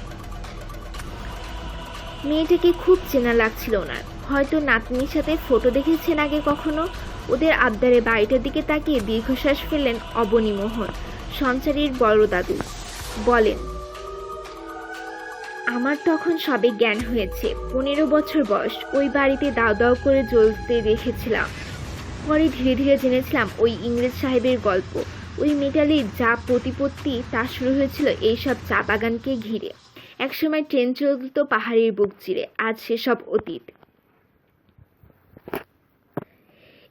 মেয়েটাকে খুব চেনা লাগছিল ওনার। হয়তো নাতনির সাথে ফটো দেখেছেন আগে কখনো। ওদের আবদারে বাড়িটার দিকে তাকিয়ে দীর্ঘশ্বাস ফেললেন অবনীমোহন। সঞ্চারীর বড় দাদু বলেন, আমার তখন সবে জ্ঞান হয়েছে, 15 বছর বয়স। ওই বাড়িতে দাও দাও করে জ্বলতে দেখেছিলাম। পরে ধীরে ধীরে জেনেছিলাম ওই ইংরেজ সাহেবের গল্প। ওই মেটালির যা প্রতিপত্তি তা শুরু হয়েছিল এইসব চা বাগানকে ঘিরে। একসময় ট্রেন চলত পাহাড়ের বুক চিরে, আজ সেসব অতীত।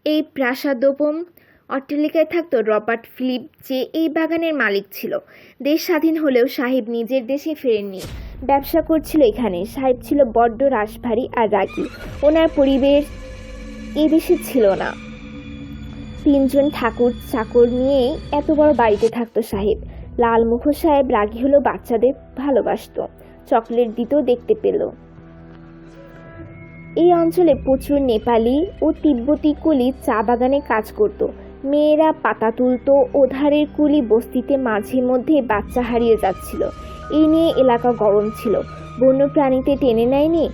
এই প্রাসাদোপম অট্টালিকায় থাকতো রবার্ট ফিলিপ, যে এই বাগানের মালিক ছিল। দেশ স্বাধীন হলেও সাহেব নিজের দেশে ফেরেননি, ব্যবসা করছিল এখানে। সাহেব ছিল বড্ড রাশভারী আর রাগী। ওনার পরিবেশ এ দেশে ছিল না। 3 জন ঠাকুর চাকর নিয়েই এত বড় বাড়িতে থাকতো সাহেব। লালমুখ সাহেব রাগী হলেও বাচ্চাদের ভালোবাসত, চকলেট দিতেও দেখতে পেল। এই অঞ্চলে প্রচুর নেপালি ও তিব্বতি কুলি চা বাগানে কাজ করত। মেয়েরা পাতা তুলত। ওধারের কুলি বস্তিতে মাঝে মধ্যে বাচ্চা হারিয়ে যাচ্ছিল। এই নিয়ে এলাকা গরম ছিল। বন্যপ্রাণীতে টেনে নেয়নি।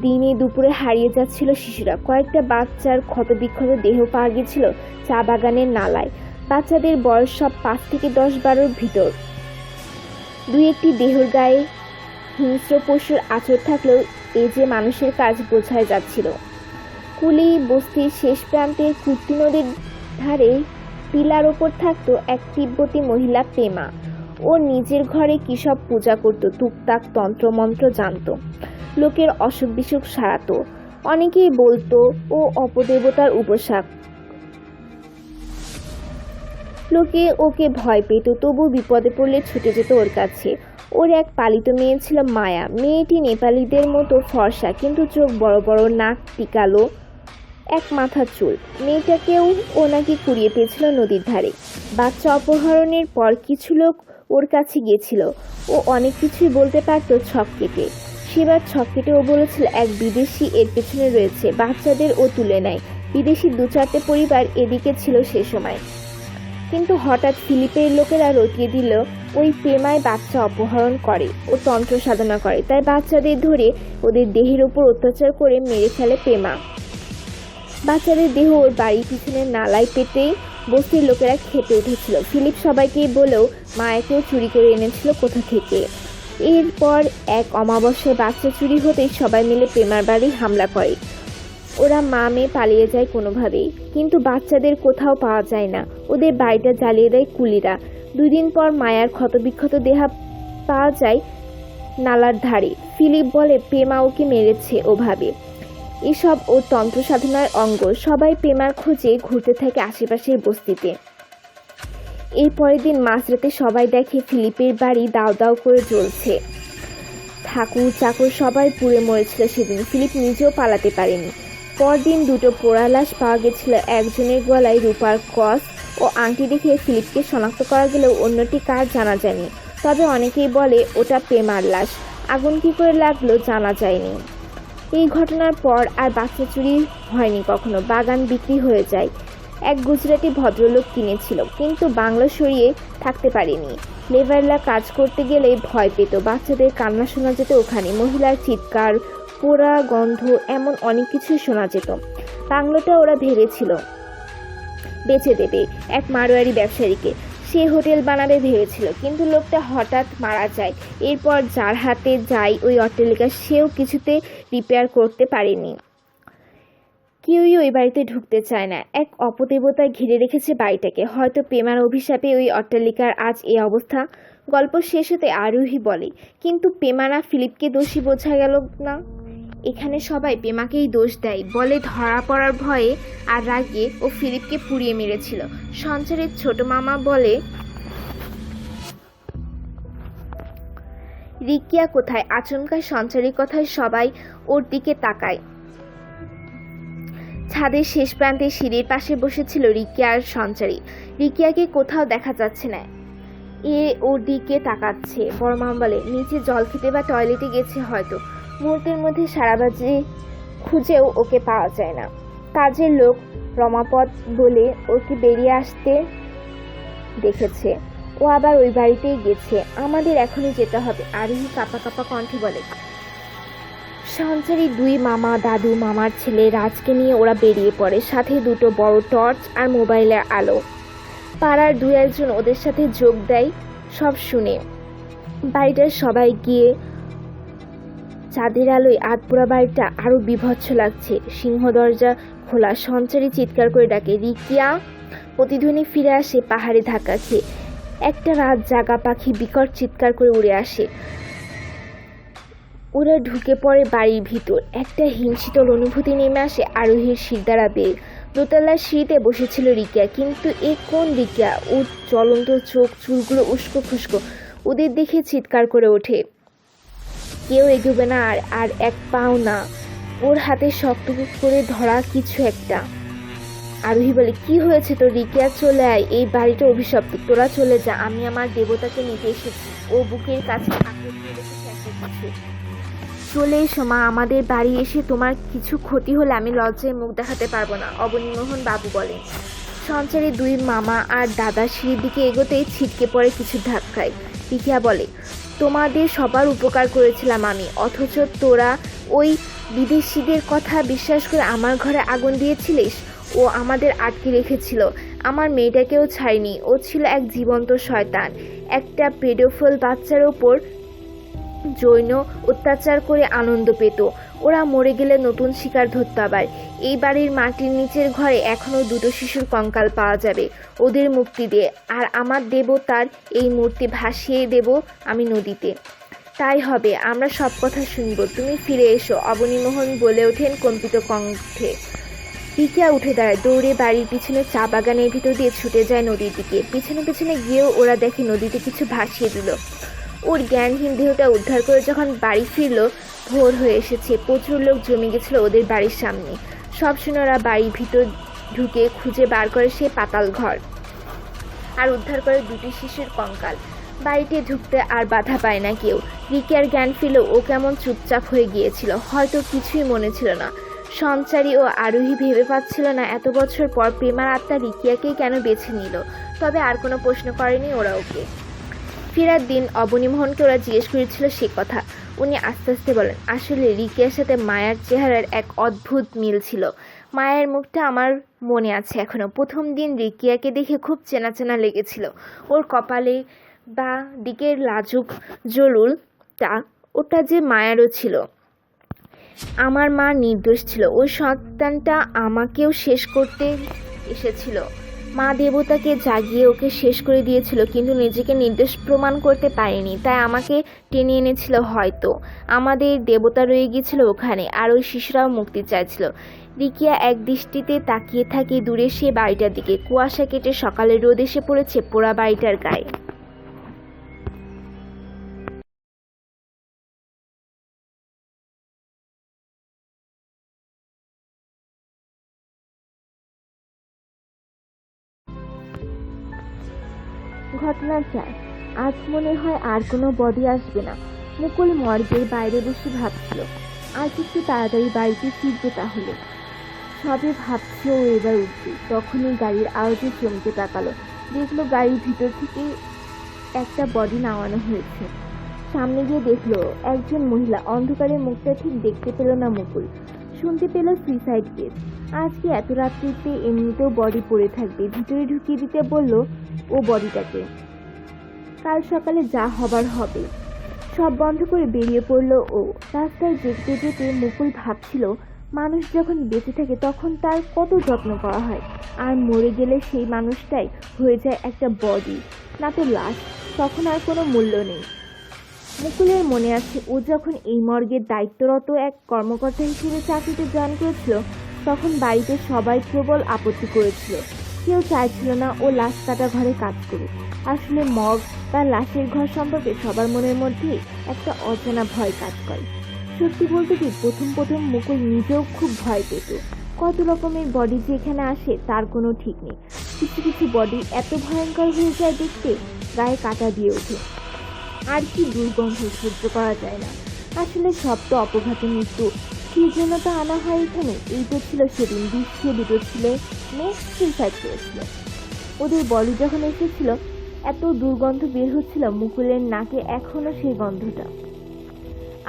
দিনে দুপুরে হারিয়ে যাচ্ছিল শিশুরা। কয়েকটা বাচ্চার ক্ষতবিক্ষত দেহ পাওয়া গেছিল চা বাগানের নালায়। বাচ্চাদের বয়স সব 5 থেকে 10-12 ভিতর। 2-1টি দেহর গায়ে হিংস্র পশুর আঁচড় থাকলেও এ যে মানুষের কাজ বোঝাই যাচ্ছিল। কুলি বস্তির শেষ প্রান্তের কুর্তি নদীর ধারে টিলার ওপর থাকতো এক তিব্বতী মহিলা পেমা। ও নিজের ঘরে কি সব পূজা করত, টুকটাক তন্ত্রমন্ত্র জানত, লোকের অসুখ বিসুখ সারাতো। অনেকেই বলতো ও অপদেবতার উপাসক। লোকে ওকে ভয় পেত, তবু বিপদে পড়লে ছুটে যেত ওর কাছে। ওর এক পালিত মেয়ে ছিল মায়া। মেয়েটি নেপালিদের মতো ফর্সা, কিন্তু চোখ বড় বড়, নাক টিকালো, এক মাথা চুল। মেয়েটাকেও ও নাকি কুড়িয়ে পেয়েছিল নদীর ধারে। বাচ্চা অপহরণের পর কিছু লোক ওর কাছে গিয়েছিল। ও অনেক কিছুই বলতে পারতো ছক কেটে। সেবার ছক কেটে ও বলেছিল এক বিদেশি এর পেছনে রয়েছে। বাচ্চাদের ও তুলে নেয়। বিদেশি 2-4টে পরিবার এদিকে ছিল সে সময়। কিন্তু হঠাৎ ফিলিপের লোকেরা রটিয়ে দিল ওই প্রেমায় বাচ্চা অপহরণ করে ও তন্ত্র সাধনা করে। তাই বাচ্চাদের ধরে ওদের দেহের উপর অত্যাচার করে মেরে ফেলে প্রেমা। বাচ্চাদের দেহ ওর বাড়ির পিছনে নালায় পেতেই বস্তির লোকেরা খেপে উঠেছিল। ফিলিপ সবাইকেই বলেও মায়াকেও চুরি করে এনেছিল কোথা থেকে। এরপর এক অমাবস্যায় বাচ্চা চুরি হতেই সবাই মিলে প্রেমার বাড়ি হামলা করে। ওরা মা মেয়ে পালিয়ে যায় কোনোভাবেই, কিন্তু বাচ্চাদের কোথাও পাওয়া যায় না। ওদের বাড়িটা জ্বালিয়ে দেয় কুলিরা। 2 দিন পর মায়ার ক্ষতবিক্ষত দেহ পাওয়া যায় নালার ধারে। ফিলিপ বলে প্রেমা ওকে মেরেছে ওভাবে। এসব ওর তন্ত্র সাধনার অঙ্গ। সবাই প্রেমার খোঁজে ঘুরতে থাকে আশেপাশের বস্তিতে। এই পরের দিন মাঝরাতে সবাই দেখে ফিলিপের বাড়ি দাও দাও করে জ্বলছে। ঠাকুর চাকর সবাই পুড়ে মরেছিল সেদিন। ফিলিপ নিজেও পালাতে পারেনি। পরদিন 2টো পোড়া লাশ পাওয়া গেছিল। একজনের গলায় রূপার ক্রস ও আংটি দেখে ফিলিপকে শনাক্ত করা গেলেও অন্যটি কার জানা যায়নি। তবে অনেকেই বলে ওটা প্রেমার লাশ। আগুন কী করে লাগলো জানা যায়নি। এই ঘটনার পর আর বাচ্চা চুরি হয়নি কখনো। বাগান বিক্রি হয়ে যায়। এক গুজরাটি ভদ্রলোক কিনেছিল, কিন্তু বাংলা সরিয়ে থাকতে পারেনি। লেবাররা কাজ করতে গেলে ভয় পেত। বাচ্চাদের কান্না শোনা যেত ওখানে, মহিলার চিৎকার, পোড়া গন্ধ, এমন অনেক কিছু শোনা যেত। বাংলোটা ওরা ভেবেছিল বেচে দেবে এক মারোয়ারি ব্যবসায়ীকে। সে হোটেল বানাবে ভেবেছিল, কিন্তু লোকটা হঠাৎ মারা যায়। এরপর যার হাতে যায় ওই অট্টালিকা, সেও কিছুতে রিপেয়ার করতে পারেনি। কেউই ওই বাড়িতে ঢুকতে চায় না। এক অপদেবতা ঘিরে রেখেছে বাড়িটাকে। হয়তো প্রেমার অভিশাপে ওই অট্টালিকার আজ এই অবস্থা। গল্প শেষ হতে আরোহী বলে, কিন্তু প্রেমারা ফিলিপকে দোষী বোঝা গেল না। এখানে সবাই প্রেমাকেই দোষ দেয়, বলে ধরা পড়ার ভয়ে আর রাগে ও ফিলিপকে পুড়িয়ে মেরেছিল। সঞ্চারের ছোট মামা বলে, রিকিয়া কোথায়? আচমকা সঞ্চারের কথায় সবাই ওর দিকে তাকায়। ছাদের শেষ প্রান্তে সিঁড়ির পাশে বসেছিল রিকিয়া আর সঞ্চারী। রিকিয়াকে কোথাও দেখা যাচ্ছে না। এ ওর দিকে তাকাচ্ছে। বড় মামা বলে, নিচে জল খেতে বা টয়লেটে গেছে হয়তো। মুহূর্তের মধ্যে সারা বাজে খুঁজেও ওকে পাওয়া যায় না। কাজের লোক রমাপদ বলে ওকে বেরিয়ে আসতে দেখেছে। ও আবার ওই বাড়িতেই গেছে। আমাদের এখনই যেতে হবে, আরোহী কাঁপা কাঁপা কণ্ঠে বলে। সঞ্চারী দুই মামা, দাদু, মামার ছেলে রাজকে নিয়ে ওরা বেরিয়ে পড়ে, সাথে দুটো বড় টর্চ আর মোবাইলের আলো। পাড়ার দু একজন ওদের সাথে যোগ দেয়। সব শুনে বাড়িটার সবাই গিয়ে চাঁদের আলোয় আধপোড়া বাড়িটা আরো বিভৎস লাগছে। সিংহ দরজা খোলা। সঞ্চারী চিৎকার করে ডাকে, রিকিয়া। প্রতিধ্বনি ফিরে আসে পাহাড়ে ধাক্কা খেয়ে। একটা রাত জাগা পাখি বিকট চিৎকার করে উড়ে আসে। ওরা ঢুকে পড়ে বাড়ির ভিতর। একটা হিমশীতল অনুভূতি নেমে আসে আরোহীর শিরদাঁড়া বেয়ে। দোতলার সিঁড়িতে বসেছিল রিকিয়া, কিন্তু এ কোন রিকিয়া? ওর জ্বলন্ত চোখ, চুলগুলো উস্কো খুস্কো। ওদের দেখে চিৎকার করে ওঠে। কেউ এগোবে না, আর এক পাও না। ওর হাতে শক্ত করে ধরা কিছু একটা। আরোহী বলে, কি হয়েছে তোর রিকিয়া? চলে আয়, এই বাড়িটা অভিশপ্ত, তোরা চলে যা। আমি আমার দেবতাকে নিতে এসেছি। ও বুকের কাছে আঁকড়ে রেখেছে একটা কিছু। চলে এসো মা, আমাদের বাড়ি এসে তোমার কিছু ক্ষতি হলে আমি লজ্জায় মুখ দেখাতে পারবো না, অবনীমোহন বাবু বলেন। সঞ্চারী দুই মামা আর দাদা সিঁড়ির দিকে এগোতেই ছিটকে পড়ে কিছু ধাক্কায়। রিকিয়া বলে, তোমাদের সবার উপকার করেছিলাম আমি, অথচ তোরা ওই বিদেশিদের কথা বিশ্বাস করে আমার ঘরে আগুন দিয়েছিলিস। ও আমাদের আটকে রেখেছিল, আমার মেয়েটাকেও ছাড়েনি। ও ছিল এক জীবন্ত শয়তান, একটা পেডোফিল বাচ্চার ওপর যৌন অত্যাচার করে আনন্দ পেত। ওরা মরে গেলে নতুন শিকার ধরত আবার। এই বাড়ির মাটির নিচের ঘরে এখনো দুটো শিশুর কঙ্কাল পাওয়া যাবে। ওদের মুক্তি দিয়ে, আর আমার দেবতার এই মূর্তি ভাসিয়ে দেব আমি নদীতে। তাই হবে, আমরা সব কথা শুনবো, তুমি ফিরে এসো, অবনীমোহন বলে ওঠেন কম্পিত কণ্ঠে। রিকিয়া উঠে দাঁড়ায়, দৌড়ে বাড়ির পিছনে চা বাগানের ভিতর দিয়ে ছুটে যায় নদীর দিকে। পিছনে পিছনে গিয়েও ওরা দেখে নদীতে কিছু ভাসিয়ে দিল। ওর জ্ঞানহীন দেহটা উদ্ধার করে যখন বাড়ি ফিরল, ভোর হয়ে এসেছে। প্রচুর লোক জমে গেছিল ওদের বাড়ির সামনে। সব শুনে ওরা বাড়ির ভিতর ঢুকে খুঁজে বার করে সে পাতাল ঘর, আর উদ্ধার করে দুটি শিশুর কঙ্কাল। বাড়িতে ঢুকতে আর বাধা পায় না কেউ। রিকিয়ার জ্ঞান ফিরলেও ও কেমন চুপচাপ হয়ে গিয়েছিল, হয়তো কিছুই মনে ছিল না। সঞ্চারী ও আরোহী ভেবে পাচ্ছিল না এত বছর পর প্রেমার আত্মা রিকিয়াকেই কেন বেছে নিল। তবে আর কোনো প্রশ্ন করেনি ওরা ওকে। ফেরার দিন অবনীমোহনকে ওরা জিজ্ঞেস করেছিল সে কথা। উনি আস্তে আস্তে বলেন, আসলে রিকিয়ার সাথে মায়ার চেহারার এক অদ্ভুত মিল ছিল। মায়ের মুখটা আমার মনে আছে এখনো। প্রথম দিন রিকিয়াকে দেখে খুব চেনা চেনা লেগেছিল। ওর কপালে বা দিকের লাজুক জলুলটা, ওটা যে মায়ারও ছিল। আমার মা নির্দোষ ছিল, ওই সন্তানটা আমাকেও শেষ করতে এসেছিল। মা দেবতাকে জাগিয়ে ওকে শেষ করে দিয়েছিল, কিন্তু নিজেকে নির্দোষ প্রমাণ করতে পারেনি, তাই আমাকে টেনে এনেছিল। হয়তো আমাদের দেবতা রয়ে গিয়েছিল ওখানে, আর ওই শিশুরাও মুক্তি চাইছিল। রিকিয়া এক দৃষ্টিতে তাকিয়ে থাকে দূরে সে বাড়িটার দিকে। কুয়াশা কেটে সকালের রোদ এসে পড়েছে পোড়া বাড়িটার গায়ে। ঘটনা 4। আজ মনে হয় আর কোনো বডি আসবে না। মুকুল মর্গের বাইরে বসে ভাবছিল, আজ একটু তাড়াতাড়ি বাড়িতে ফিরবে তাহলে। সবে ভাবছে ও এবার উঠবে, তখনই গাড়ির আওয়াজে চমকে তাকালো। দেখলো গাড়ির ভিতর থেকে একটা বডি নামানো হয়েছে। সামনে গিয়ে দেখলো একজন মহিলা। অন্ধকারে মুখটা ঠিক দেখতে পেল না মুকুল। শুনতে পেল সুইসাইড কেস। আজকে এত রাত্রিতে এমনিতেও বডি পড়ে থাকবে, ভিতরে ঢুকিয়ে দিতে বলল ও বডিটাকে। কাল সকালে যা হবার হবে। সব বন্ধ করে বেরিয়ে পড়ল ও। রাস্তায় যেতে যেতে মুকুল ভাবছিল, মানুষ যখন বেঁচে থাকে তখন তার কত যত্ন করা হয়, আর মরে গেলে সেই মানুষটাই হয়ে যায় একটা বডি, না তো লাশ। তখন আর কোনো মূল্য নেই। মুকুলের মনে আছে, ও যখন এই মর্গের দায়িত্বরত এক কর্মকর্তা হিসেবে চাকরিতে জয়েন করেছিল, তখন বাড়িতে সবাই প্রবল আপত্তি করেছিল। কেউ চাইছিল না ও লাশ কাটা ঘরে কাজ করুক। আসলে মর্গ বা লাশের ঘর সম্পর্কে সবার মনের মধ্যেই একটা অজানা ভয় কাজ করে। সত্যি বলতে কি, প্রথম মুকুল নিজেও খুব ভয় পেত। কত রকমের বডি যে এখানে আসে তার কোনো ঠিক নেই। কিছু কিছু বডি এত ভয়ঙ্কর হয়ে যায় দেখতে, গায়ে কাঁটা দিয়ে ওঠে। আর কি দুর্গন্ধ, সহ্য করা যায় না। আসলে সব তো অপঘাতে মৃত্যু, কি জন্য তা আনা হয় এখানে? এই তো ছিল সেদিন বিশ্বে দুটো ছেলে মেয়ে সুইসাইড করেছিল। ওদের বডি যখন এসেছিল এত দুর্গন্ধ বের হচ্ছিল, মুকুলের নাকে এখনো সেই গন্ধটা।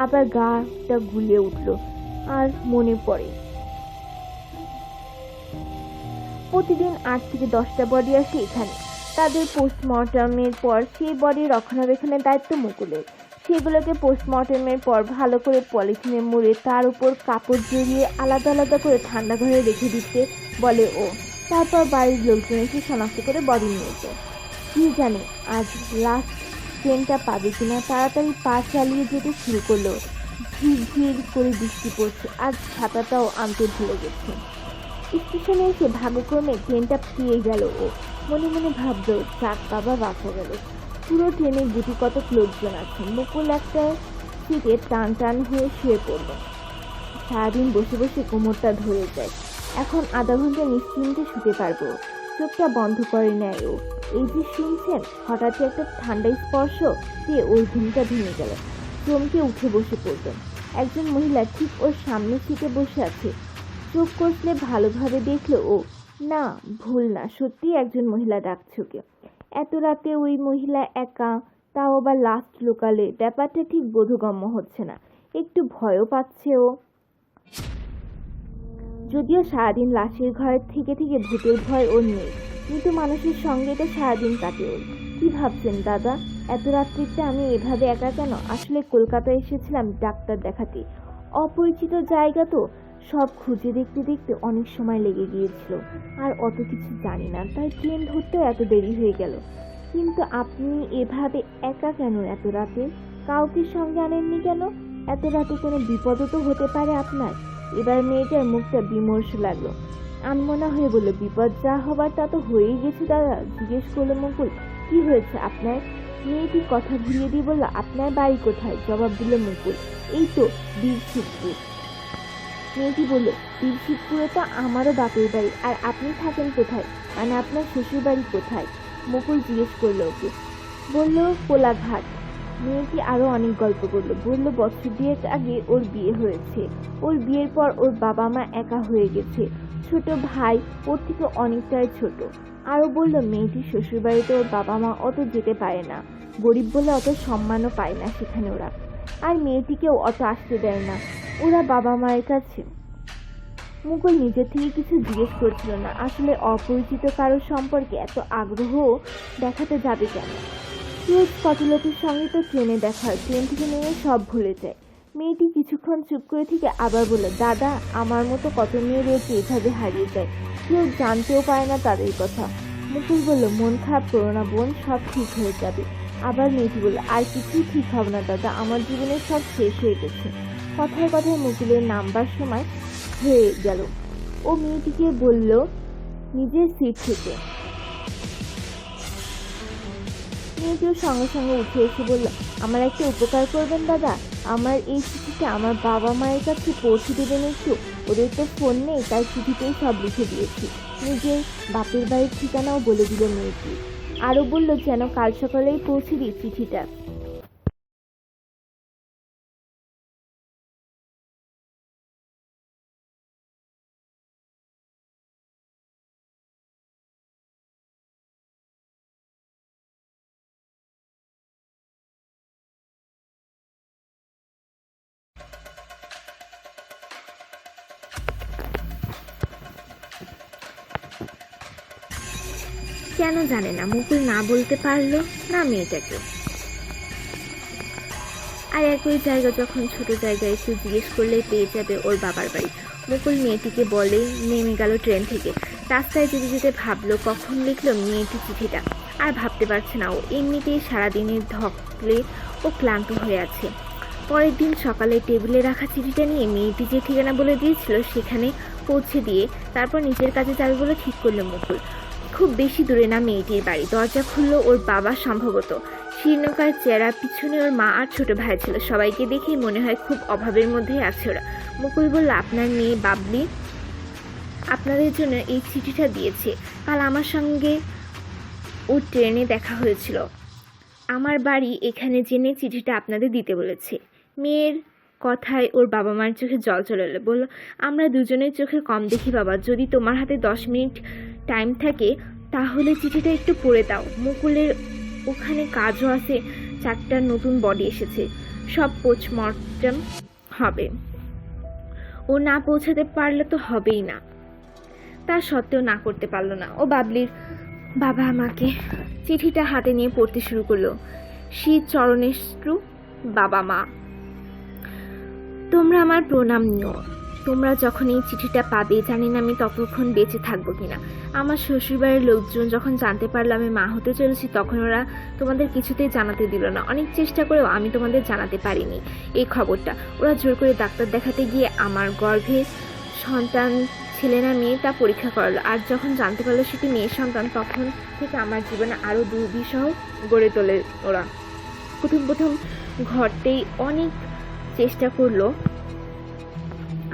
আবার গাটা গুলিয়ে উঠলো আর মনে পড়ে প্রতিদিন 8 থেকে 10টা বডি আসে এখানে। তাদের পোস্টমর্টমের পর সেই বডি রক্ষণাবেক্ষণের দায়িত্ব মুকুলের। সেগুলোকে পোস্টমর্টমের পর ভালো করে পলিথিনে মুড়ে তার উপর কাপড় জড়িয়ে আলাদা আলাদা করে ঠান্ডা ঘরে রেখে দিতে বলে ও। তারপর বাড়ির লোকজন এসে শনাক্ত করে বডি নিয়ে যায়। কি জানে আজ লাস্ট ট্রেনটা পাবে কিনা। তাড়াতাড়ি পা চালিয়ে যেতে শুরু করলো। ঝির ঝির করে বৃষ্টি পড়ছে, আজ ছাতাটাও আনতে ভুলে গেছে। স্টেশনে এসে ভাগ্যক্রমে ট্রেনটা পেয়ে গেল ও। মনে মনে ভাবলো, যাক বাবা, বাঁচা গেল। পুরো ট্রেনে গুটি কত লোকজন আছে। মুকুল একটা সিটে টান টান হয়ে শুয়ে পড়ল। সারাদিন বসে বসে কোমরটা ধরে যায়। এখন আধা ঘন্টা নিশ্চিন্তে শুতে পারবো। চোখটা বন্ধ করে নেয় ও। এই যে শুনছেন, হঠাৎ একটা ঠান্ডা স্পর্শ দিয়ে ওর ঘুমটা ভেঙে গেল। চমকে উঠে বসে পড়ল। একজন মহিলা ঠিক ওর সামনে সিটে বসে আছে। চোখ কষলে ভালোভাবে দেখলো ও। না, ভুল না, সত্যি একজন মহিলা ডাকছে ওকে। এত রাতে ওই মহিলা একা, তাও আবার লাস্ট লোকালে। ব্যাপারটা ঠিক বোধগম্য হচ্ছে না। একটু ভয়ও পাচ্ছে ও। যদিও সারাদিন লাশের ঘরে থেকে থেকে ভূতের ভয় ওর নেই, কিন্তু মানুষের সঙ্গে তো সারাদিন কাটে ওর। কি ভাবছেন দাদা, এত রাত্রিতে আমি এভাবে একা কেন? আসলে কলকাতায় এসেছিলাম ডাক্তার দেখাতে। অপরিচিত জায়গা তো, সব খুঁজে দেখতে দেখতে অনেক সময় লেগে গিয়েছিল। আর অত কিছু জানি না, তাই ট্রেন ধরতেও এত দেরি হয়ে গেল। কিন্তু আপনি এভাবে একা কেন এত রাতে? কাউকে সঙ্গে আনেননি কেন? এত রাতে কোনো বিপদও তো হতে পারে আপনার। এবার মেয়েটার মুখটা বিমর্ষ লাগলো। আনমনা হয়ে বলল, বিপদ যা হবার তা তো হয়েই গেছে দাদা। জিজ্ঞেস করলো মুকুল, কি হয়েছে আপনার? মেয়েটি কথা ঘুরিয়ে দিয়ে বলল, আপনার বাড়ি কোথায়? জবাব দিল মুকুল, এই তো বীরশিবপুর। মেয়েটি বলল, বীরশিবপুরে তো আমারও বাপের বাড়ি। আর আপনি থাকেন কোথায়? মানে আপনার শ্বশুর বাড়ি কোথায়? মুকুল জিজ্ঞেস করলো ওকে। বলল, কোলাঘাট। মেয়েটি আরো অনেক গল্প করলো। বলল, বছর 2 আগে ওর বিয়ে হয়েছে। ওর বিয়ের পর ওর বাবা মা একা হয়ে গেছে। ছোট ভাই ওর থেকে অনেকটাই ছোট। আরো বলল, মেয়েটির শ্বশুর বাড়িতে ওর বাবা মা অত যেতে পারে না। গরিব বলে অত সম্মানও পায় না সেখানে ওরা। আর মেয়েটিকেও অত আসতে দেয় না ওরা বাবা মায়ের কাছে। মুকুল নিজের থেকে কিছু জিজ্ঞেস করছিল না। আসলে অপরিচিত কারোর সম্পর্কে এত আগ্রহ দেখাতে যাবে কেন? রোজ কত লোকের সঙ্গে তো ট্রেনে দেখা হয়, ট্রেন থেকে নেমে সব ভুলে যায়। মেয়েটি কিছুক্ষণ চুপ করে থেকে আবার বলল, দাদা, আমার মতো কত মেয়ে রয়েছে এভাবে হারিয়ে যায়, কেউ জানতেও পারে না তাদের কথা। মুকুল বলল, মন খারাপ করো না বোন, সব ঠিক হয়ে যাবে। আবার মেয়েটি বলল, আর কিছুই ঠিক হবে না দাদা, আমার জীবনে সব শেষ হয়ে গেছে। কথায় কথায় মুকুলের নামবার সময় হয়ে গেল। ও মেয়েটিকে বলল নিজের সিট থেকে। মেয়েটিও সঙ্গে সঙ্গে উঠে এসে বলল, আমার একটা উপকার করবেন দাদা, আমার এই চিঠিটা আমার বাবা মায়ের কাছে পৌঁছে দেবেন একটু। ওদের তো ফোন নেই, তাই চিঠিতেই সব লিখে দিয়েছি। নিজের বাপের বাড়ির ঠিকানাও বলে দিল মেয়েটি। আরও বলল, যেন কাল সকালেই পৌঁছে দিই চিঠিটা। কেন জানে না মুকুল না বলতে পারলো না মেয়েটাকে। আর একই জায়গা, যখন ছোট জায়গায় একটু জিজ্ঞেস করলেই পেয়ে যাবে ওর বাবার বাড়ি। মুকুল মেয়েটিকে বলে নেমে গেল ট্রেন থেকে। রাস্তায় যেতে যেতে ভাবলো কখন লিখলো মেয়েটি চিঠিটা। আর ভাবতে পারছে না ও। এমনিতেই সারাদিনের ধকলে ও ক্লান্ত হয়ে আছে। পরের দিন সকালে টেবিলে রাখা চিঠিটা নিয়ে মেয়েটি যে ঠিকানা বলে দিয়েছিল সেখানে পৌঁছে দিয়ে তারপর নিজের কাজে যাবে বলে ঠিক করলো মুকুল। খুব বেশি দূরে না মেয়েটির বাড়ি। দরজা খুললো ওর বাবা সম্ভবত। শীর্ণকায় চেহারা, পিছনে ওর মা আর ছোট ভাই ছিল। সবাইকে দেখেই মনে হয় খুব অভাবের মধ্যেই আছে ওরা। মুকুল বলল, আপনার মেয়ে বাবলি আপনাদের জন্য এই চিঠিটা দিয়েছে। কাল আমার সঙ্গে ও ট্রেনে দেখা হয়েছিল। আমার বাড়ি এখানে জেনে চিঠিটা আপনাদের দিতে বলেছে। মেয়ের কথায় ওর বাবা মায়ের চোখে জল চলে এলো। বলল, আমরা দুজনের চোখে কম দেখি বাবা, যদি তোমার হাতে 10 মিনিট টাইম থাকে তাহলে চিঠিটা একটু পড়ে দাও। মুকুলের ওখানে কাজও আছে, 4টা নতুন বডি এসেছে, সব পোস্টমর্টম হবে। ও না পৌঁছাতে পারলে তো হবেই না। তা সত্ত্বেও না করতে পারলো না। ও বাবলির বাবা আমাকে চিঠিটা হাতে নিয়ে পড়তে শুরু করলো। শীত চরণেষ্টু বাবা মা, তোমরা আমার প্রণাম নিও। তোমরা যখন এই চিঠিটা পাবে জানি না আমি ততক্ষণ বেঁচে থাকবো কিনা। আমার শ্বশুরবাড়ির লোকজন যখন জানতে পারলো আমি মা হতে চলেছি তখন ওরা তোমাদের কিছুতেই জানাতে দিল না। অনেক চেষ্টা করেও আমি তোমাদের জানাতে পারিনি এই খবরটা। ওরা জোর করে ডাক্তার দেখাতে গিয়ে আমার গর্ভে সন্তান ছেলে না মেয়ে তা পরীক্ষা করালো। আর যখন জানতে পারলো সেটি মেয়ের সন্তান তখন থেকে আমার জীবনে আরও দুর্বিষহ গড়ে তোলে ওরা। প্রথম ঘরতেই অনেক চেষ্টা করলো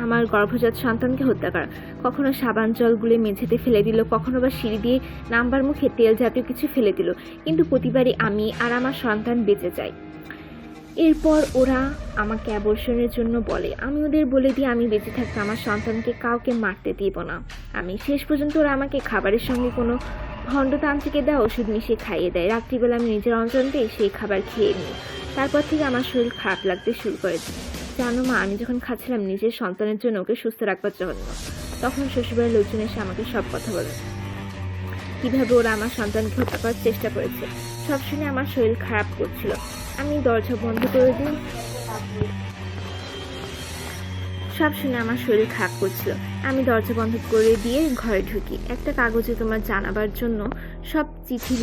আমার গর্ভজাত সন্তানকে হত্যা করা। কখনো সাবান জল গুলে মেঝেতে ফেলে দিল, কখনো বা সিঁড়ি দিয়ে নামবার মুখে তেল জাতীয় কিছু ফেলে দিল, কিন্তু প্রতিবারই আমি আর আমার সন্তান বেঁচে যাই। এরপর ওরা আমাকে অ্যাবর্শনের জন্য বলে। আমি ওদের বলে দিই আমি বেঁচে থাকতে আমার সন্তানকে কাউকে মারতে দিব না। আমি শেষ পর্যন্ত ওরা আমাকে খাবারের সঙ্গে কোনো ভণ্ডতান্ত্রিকে দেওয়া ওষুধ মিশিয়ে খাইয়ে দেয়। রাত্রিবেলা আমি নিজের অঞ্চলতে সেই খাবার খেয়ে নিই। তারপর থেকে আমার শরীর খারাপ লাগতে শুরু করে। জানো মা, আমি যখন খাচ্ছিলাম নিজের সন্তানের জন্য, ওকে সুস্থ রাখবার জন্য, তখন শ্বশুরবাড়ির লোকজন এসে আমাকে সব কথা বলে, কিভাবে ওরা আমার সন্তানকে হত্যা করার চেষ্টা করেছে। সব শুনে আমার শরীর খারাপ করছিল। আমি দরজা বন্ধ করে দিই। আমি দরজা বন্ধ করে দিয়ে ঘরে ঢুকি। একটা কাগজে তোমার জানাবার জন্য সব চিঠি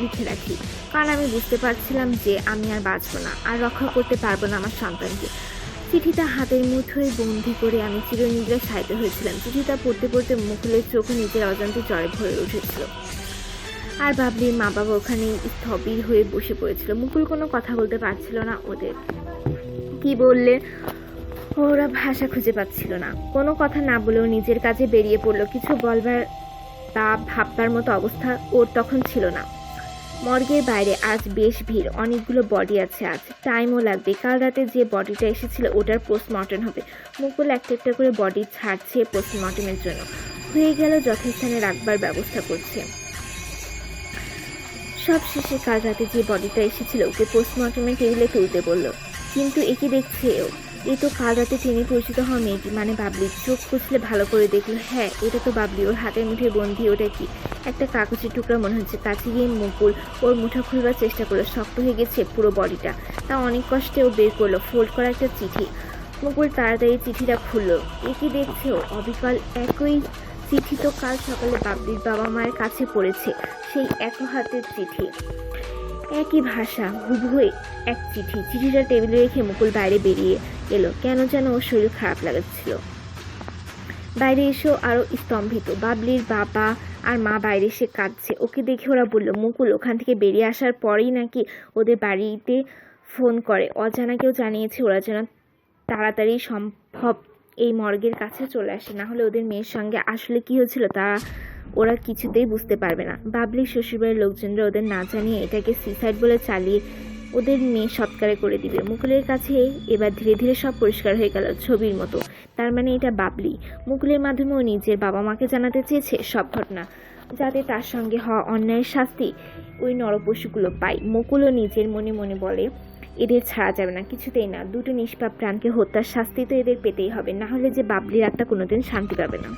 লিখে রাখি, কারণ আমি বুঝতে পারছিলাম যে আমি আর বাঁচবো না, আর রক্ষা করতে পারবো না আমার সন্তানকে। চিঠিটা হাতের মুঠোয় বন্দি করে আমি চিরনিদ্রায় শায়িত হয়েছিলাম। চিঠিটা পড়তে পড়তে মুকুলের চোখে নিজের অজান্তে জ্বরে ভরে উঠেছিল। আর বাবলির মা বাবা ওখানে স্থবির হয়ে বসে পড়েছিল। মুকুল কোনো কথা বলতে পারছিল না। ওদের কি বললে ওরা ভাষা খুঁজে পাচ্ছিল না। কোনো কথা না বলেও নিজের কাজে বেরিয়ে পড়লো। কিছু বলবার তা ভাববার মতো অবস্থা ওর তখন ছিল না। মর্গের বাইরে আজ বেশ ভিড়, অনেকগুলো বডি আছে। আজ টাইমও লাগবে। কাল রাতে যে বডিটা এসেছিল ওটার পোস্টমর্টম হবে। মুকুল একটা একটা করে বডি ছাড়ছে পোস্টমর্টমের জন্য। হয়ে গেল যথাস্থানে রাখবার ব্যবস্থা করছে। সব শেষে কাল রাতে যে বডিটা এসেছিল ওকে পোস্টমর্টমের টেবিলে তুলতে বললো। কিন্তু একে দেখছে এ তো কাল রাতে ট্রেনে পরিচিত হওয়া মেয়েটি, মানে বাবলি। চোখ খুঁজলে ভালো করে দেখলো, হ্যাঁ এটা তো বাবলি। ওর হাতের মুঠোয় বন্দি। ওটা কি? একটা কাগজের টুকরা মনে হচ্ছে। কাছে গিয়ে মুকুল ওর মুঠো খুলবার চেষ্টা করলো। শক্ত হয়ে গেছে পুরো বডিটা। তা অনেক কষ্টে ও বের করলো ফোল্ড করা একটা চিঠি। মুকুল তাড়াতাড়ি চিঠিটা খুললো। একে দেখছে অবিকল একই চিঠি তো কাল সকালে বাবলির বাবা মায়ের কাছে পড়েছে। সেই এক হাতের চিঠি, একই ভাষা, হুবহু এক চিঠি। চিঠিটা টেবিলে রেখে মুকুল বাইরে বেরিয়ে এলো। কেন যেন ওর শরীর খারাপ লাগাচ্ছিল। বাইরে এসেও আরো স্তম্ভিত। বাবলির বাবা আর মা বাইরে এসে কাঁদছে। ওকে দেখে ওরা বলল, মুকুল ওখান থেকে বেরিয়ে আসার পরেই নাকি ওদের বাড়িতে ফোন করে। অজানা কেউ জানিয়েছে ওরা যেন তাড়াতাড়ি সম্ভব এই মর্গের কাছে চলে আসে, না হলে ওদের মেয়ের সঙ্গে আসলে কি হয়েছিল তা ওরা কিছুতেই বুঝতে পারবে না। বাবলির শ্বশুরবাড়ির লোকজনরা ওদের না জানিয়ে এটাকে সুইসাইড বলে চালিয়ে ওদের মেয়ে সৎকারে করে দিবে। মুকুলের কাছে এবার ধীরে ধীরে সব পরিষ্কার হয়ে গেল, ছবির মতো। তার মানে এটা বাবলি মুকুলের মাধ্যমে ও নিজের বাবা মাকে জানাতে চেয়েছে সব ঘটনা, যাতে তার সঙ্গে হওয়া অন্যায়ের শাস্তি ওই নরপশুগুলো পায়। মুকুলও নিজের মনে মনে বলে, এদের ছাড়া যাবে না, কিছুতেই না। দুটো নিষ্পাপ প্রাণকে হত্যার শাস্তি তো এদের পেতেই হবে, না হলে যে বাবলির আত্মা কোনোদিন শান্তি পাবে না।